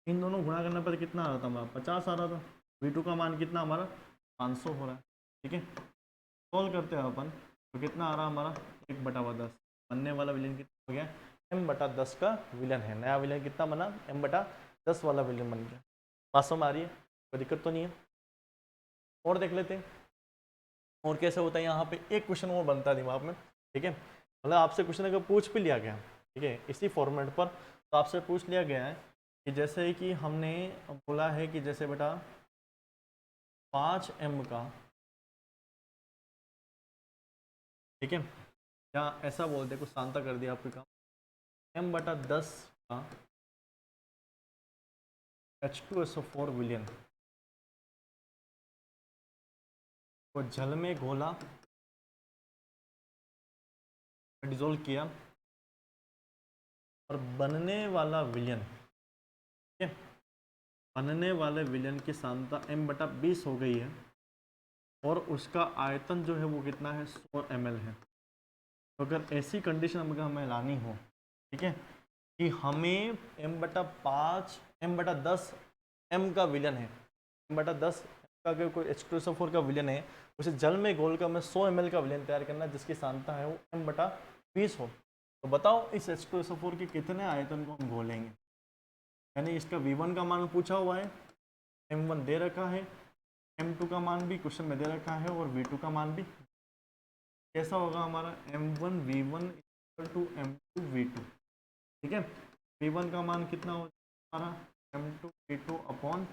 इन दोनों गुणा करने पर कितना आ रहा था हमारा 50 आ रहा था, V2 का मान कितना हमारा 500 हो रहा है, ठीक है, सॉल्व करते हैं अपन, तो कितना आ रहा हमारा 1/10, बनने वाला विलयन कितना हो गया M/10 का विलयन है, नया विलयन कितना बना M/10 वाला विलयन बन गया, बात समझ आ रही है, कोई दिक्कत तो नहीं है। और देख लेते हैं और कैसे होता है, यहाँ पे एक क्वेश्चन और बनता है दिमाग में, ठीक है, मतलब आपसे क्वेश्चन अगर पूछ भी लिया गया, ठीक है, इसी फॉर्मेट पर, तो आपसे पूछ लिया गया है कि जैसे कि हमने बोला है कि जैसे बेटा 5 m का, ठीक है, या ऐसा बोलते कुछ सांता कर दिया आपके काम, M/10 का H2SO4 विलयन को जल में घोला, डिजोल्व किया, और बनने वाला विलयन, ठीक है, बनने वाले विलयन की सांद्रता M/20 हो गई है, और उसका आयतन जो है वो कितना है 100 ml है। तो अगर ऐसी कंडीशन अगर हमें लानी हो, ठीक है, कि हमें M/5 M/10 m का विलयन है, M/10 का अगर कोई H2SO4 का विलयन है, उसे जल में घोल कर हमें 100 ml का विलयन तैयार करना है जिसकी सांद्रता है वो M/20 हो, तो बताओ इस H2SO4 के कितने आयतन को हम घोलेंगे, यानी इसका V1 का मान पूछा हुआ है, M1 दे रखा है, M2 का मान भी क्वेश्चन में दे रखा है, और V2 का मान भी, कैसा होगा हमारा M1 V1 = M2 V2, ठीक है, V1 का मान कितना हो हमारा M2 V2 अपॉन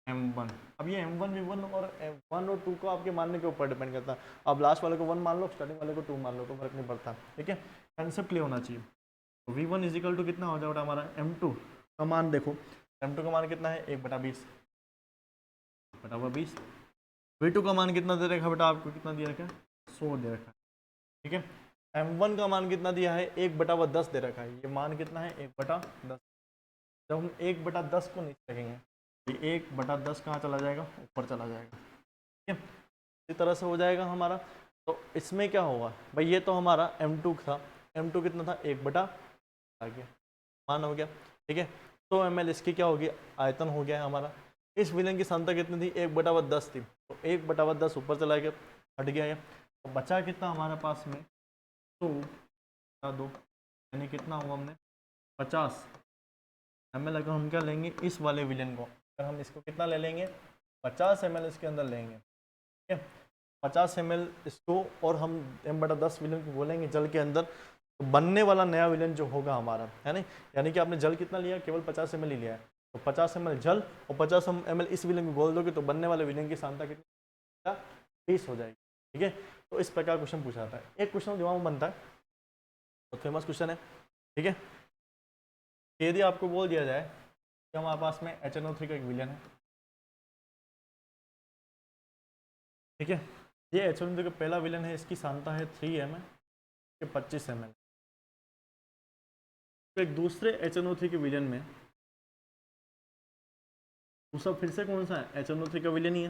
M1। अब ये M1 V1 और M1 और 2 को आपके मानने के ऊपर डिपेंड करता है, अब लास्ट वाले को 1 मान लो, स्टार्टिंग वाले को 2 मान लो, तो फर्क नहीं पड़ता, ठीक है, कंसेप्ट क्लियर होना चाहिए। तो V1 = कितना हो जाएगा हमारा M2 का मान, देखो M2 का मान कितना है 1/20, V2 का मान कितना दे रखा बेटा आपको, कितना दिया रखा है 100 दे रखा है, ठीक है, M1 का मान कितना दिया है 1/10 दे रखा है, ये मान कितना है 1/10, जब हम 1/10 को नीचे रखेंगे, ये 1/10 कहाँ चला जाएगा, ऊपर चला जाएगा, ठीक है, इसी तरह से हो जाएगा हमारा। तो इसमें क्या होगा भाई, ये तो हमारा M2 था, M2 कितना था 1/, आ गया मान हो गया, ठीक है, 100 ml इसकी क्या होगी, आयतन हो गया है हमारा। इस विलयन की सांद्रता कितनी थी 1/10 थी, तो 1/10 ऊपर चला गया, हट गया है, तो बचा कितना हमारे पास में, तो 2, यानी कितना हुआ हमने 50 ml, अगर हम क्या लेंगे इस वाले विलयन को, अगर हम इसको कितना ले लेंगे 50 ml इसके अंदर लेंगे, ठीक है, 50 ml इसको, और हम M/10 विलयन को बोलेंगे जल के अंदर, तो बनने वाला नया विलयन जो होगा हमारा, है ना, यानी कि आपने जल कितना लिया, केवल 50 ml ही लिया है, तो 50 ml जल और 50 ml इस विलयन को घोल दोगे, तो बनने वाले विलयन की सांद्रता कितनी 20 हो जाएगी, ठीक है, तो इस प्रकार क्वेश्चन पूछा जाता है। एक क्वेश्चन दिमाग में बनता है, बहुत फेमस क्वेश्चन है, ठीक है, यदि आपको बोल दिया जाए कि हमारे पास में HNO3 का एक विलयन है, ठीक है, ये HNO3 का पहला विलयन है, इसकी सांद्रता है 3 ml, 25 ml, तो एक दूसरे HNO3 के विलयन में, दूसरा फिर से कौन सा है HNO3 का विलयन ही है,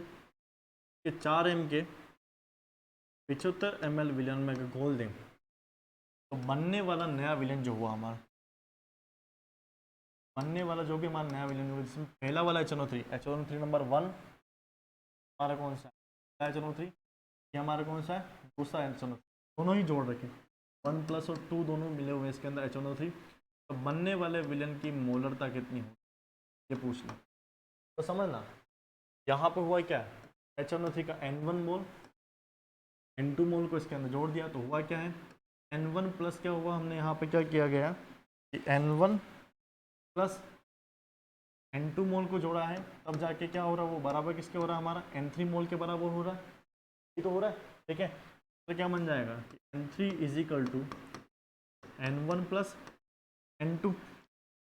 कि 4 m के 75 ml विलयन में अगर घोल दें, तो बनने वाला नया विलयन जो हुआ हमारा, बनने वाला जो भी हमारा नया विलयन हुआ, जिसमें पहला वाला HNO3 नंबर 1 हमारा कौन सा है HNO3, ये हमारा कौन सा है दूसरा HNO3, दोनों ही जोड़ रखें, 1 प्लस और 2 दोनों मिले हुए इसके अंदर HNO3, तो बनने वाले विलयन की मोलरता कितनी हो, ये पूछ लें, तो समझना यहाँ पर हुआ क्या है, HNO3 का N1 मोल, N2 मोल को इसके अंदर जोड़ दिया, तो हुआ क्या है N1 प्लस क्या हुआ, हमने यहाँ पे क्या किया गया कि N1 प्लस N2 मोल को जोड़ा है, तब जाके क्या हो रहा है वो बराबर किसके हो रहा है, हमारा N3 मोल के बराबर हो रहा है, ये तो हो रहा है। ठीक है, तो क्या बन जाएगा कि N3 is equal to N1 plus N2,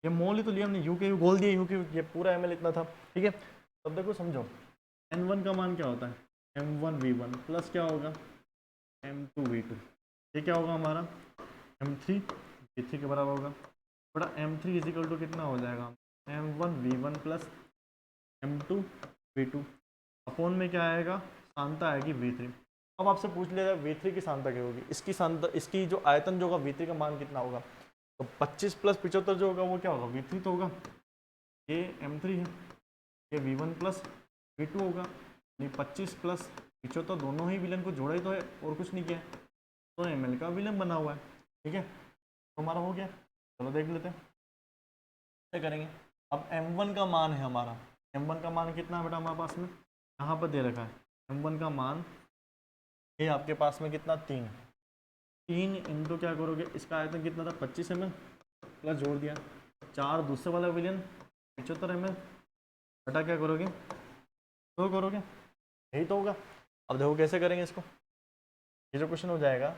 ये मोल ही तो लिया हमने, यू के यू बोल दिया, यू के यू, ये पूरा ml इतना था। ठीक है, तब देखो समझो N1 का मान क्या होता है, M1V1 प्लस क्या होगा M2V2, ये क्या होगा हमारा M3V3 के बराबर होगा। बड़ा M3 इज इक्वल टू कितना हो जाएगा, M1V1 प्लस M2V2 अपोन में क्या आएगा, सांता आएगी V3। अब आपसे पूछ लिया जाए V3 की सांता क्या होगी, इसकी सांता, इसकी जो आयतन जो होगा V3 का मान कितना होगा, तो 25 प्लस 75 जो होगा वो क्या होगा, V3 तो होगा, ये M3 है, ये V1 प्लस V2 होगा, ये 25 प्लस 75 दोनों ही विलन को जोड़ा ही तो है और कुछ नहीं किया, तो ml का विलन बना हुआ है। ठीक है, तो हमारा हो गया, चलो देख लेते हैं क्या करेंगे। अब M1 का मान है हमारा, M1 का मान कितना है बेटा हमारे पास में, यहाँ पर दे रखा है M1 का मान, ये आपके पास में कितना 3 इंटू क्या करोगे, इसका आयतन कितना था 25 ml प्लस जोड़ दिया 4 दूसरे वाला विलियन 75 ml बटा क्या करोगे, तो करोगे, यही तो होगा। अब देखो कैसे करेंगे इसको, ये जो क्वेश्चन हो जाएगा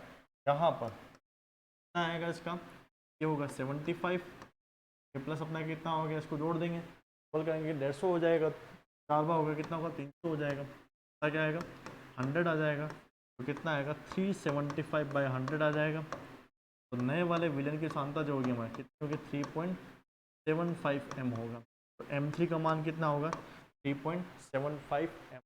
यहाँ पर कितना आएगा इसका, ये होगा 75, ये प्लस अपना कितना हो गया, इसको जोड़ देंगे, बोल करेंगे 150 हो जाएगा, 4 बार होगा कितना होगा 300 हो जाएगा, क्या आएगा 100 आ जाएगा, तो कितना आएगा 375/100 आ जाएगा। तो नए वाले विलन की सांद्रता जो होगी हमारी कितनी होगी 3.75 m होगा, तो M3 का मान कितना होगा 3.75 m।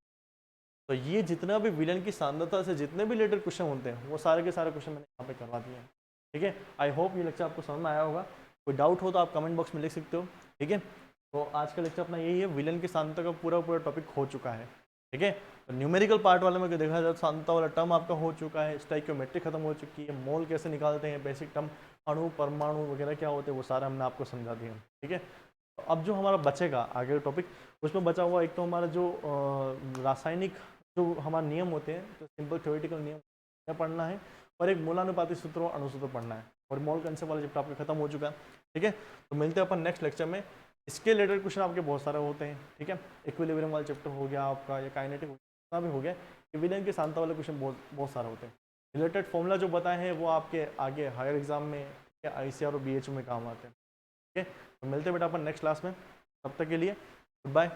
तो ये जितना भी विलन की सांद्रता से जितने भी रिलेटेड क्वेश्चन होते हैं वो सारे के सारे क्वेश्चन मैंने यहाँ पे करवा दिए हैं। ठीक है, आई होप ये लेक्चर आपको समझ में आया होगा, कोई डाउट हो तो आप कमेंट बॉक्स में लिख सकते हो। ठीक है, तो आज का लेक्चर अपना यही है, विलन की सांद्रता का पूरा टॉपिक हो चुका है। ठीक है, तो न्यूमेरिकल पार्ट वाले में देखा जाए तो सांद्रता वाला टर्म आपका हो चुका है, स्टोइकियोमेट्री खत्म हो चुकी है, मोल कैसे निकालते हैं, बेसिक टर्म अणु परमाणु वगैरह क्या होते हैं वो सारा हमने आपको समझा दिया। ठीक है, तो अब जो हमारा बचेगा आगे टॉपिक, उसमें बचा हुआ एक तो हमारा जो रासायनिक जो हमारे नियम होते हैं, तो सिंपल थ्योरेटिकल नियम पढ़ना है, और एक मोलानुपाती सूत्र और अणुसूत्र पढ़ना है, और मोल कंसेप्ट वाला चैप्टर आपका खत्म हो चुका है। ठीक है, तो मिलते हैं अपन नेक्स्ट लेक्चर में। इसके रिलेटेड क्वेश्चन आपके बहुत सारे होते हैं। ठीक है, इक्विलिब्रियम वाला चैप्टर हो गया आपका, या काइनेटिक जितना भी हो गया, विलन की सांद्रता वाले क्वेश्चन बहुत सारे होते हैं। रिलेटेड फॉर्मूला जो बताए हैं वो आपके आगे हायर एग्जाम में या ICR और BHU में काम आते हैं। ठीक है, तो मिलते हैं बेटा अपन नेक्स्ट क्लास में, तब तक के लिए गुड बाय।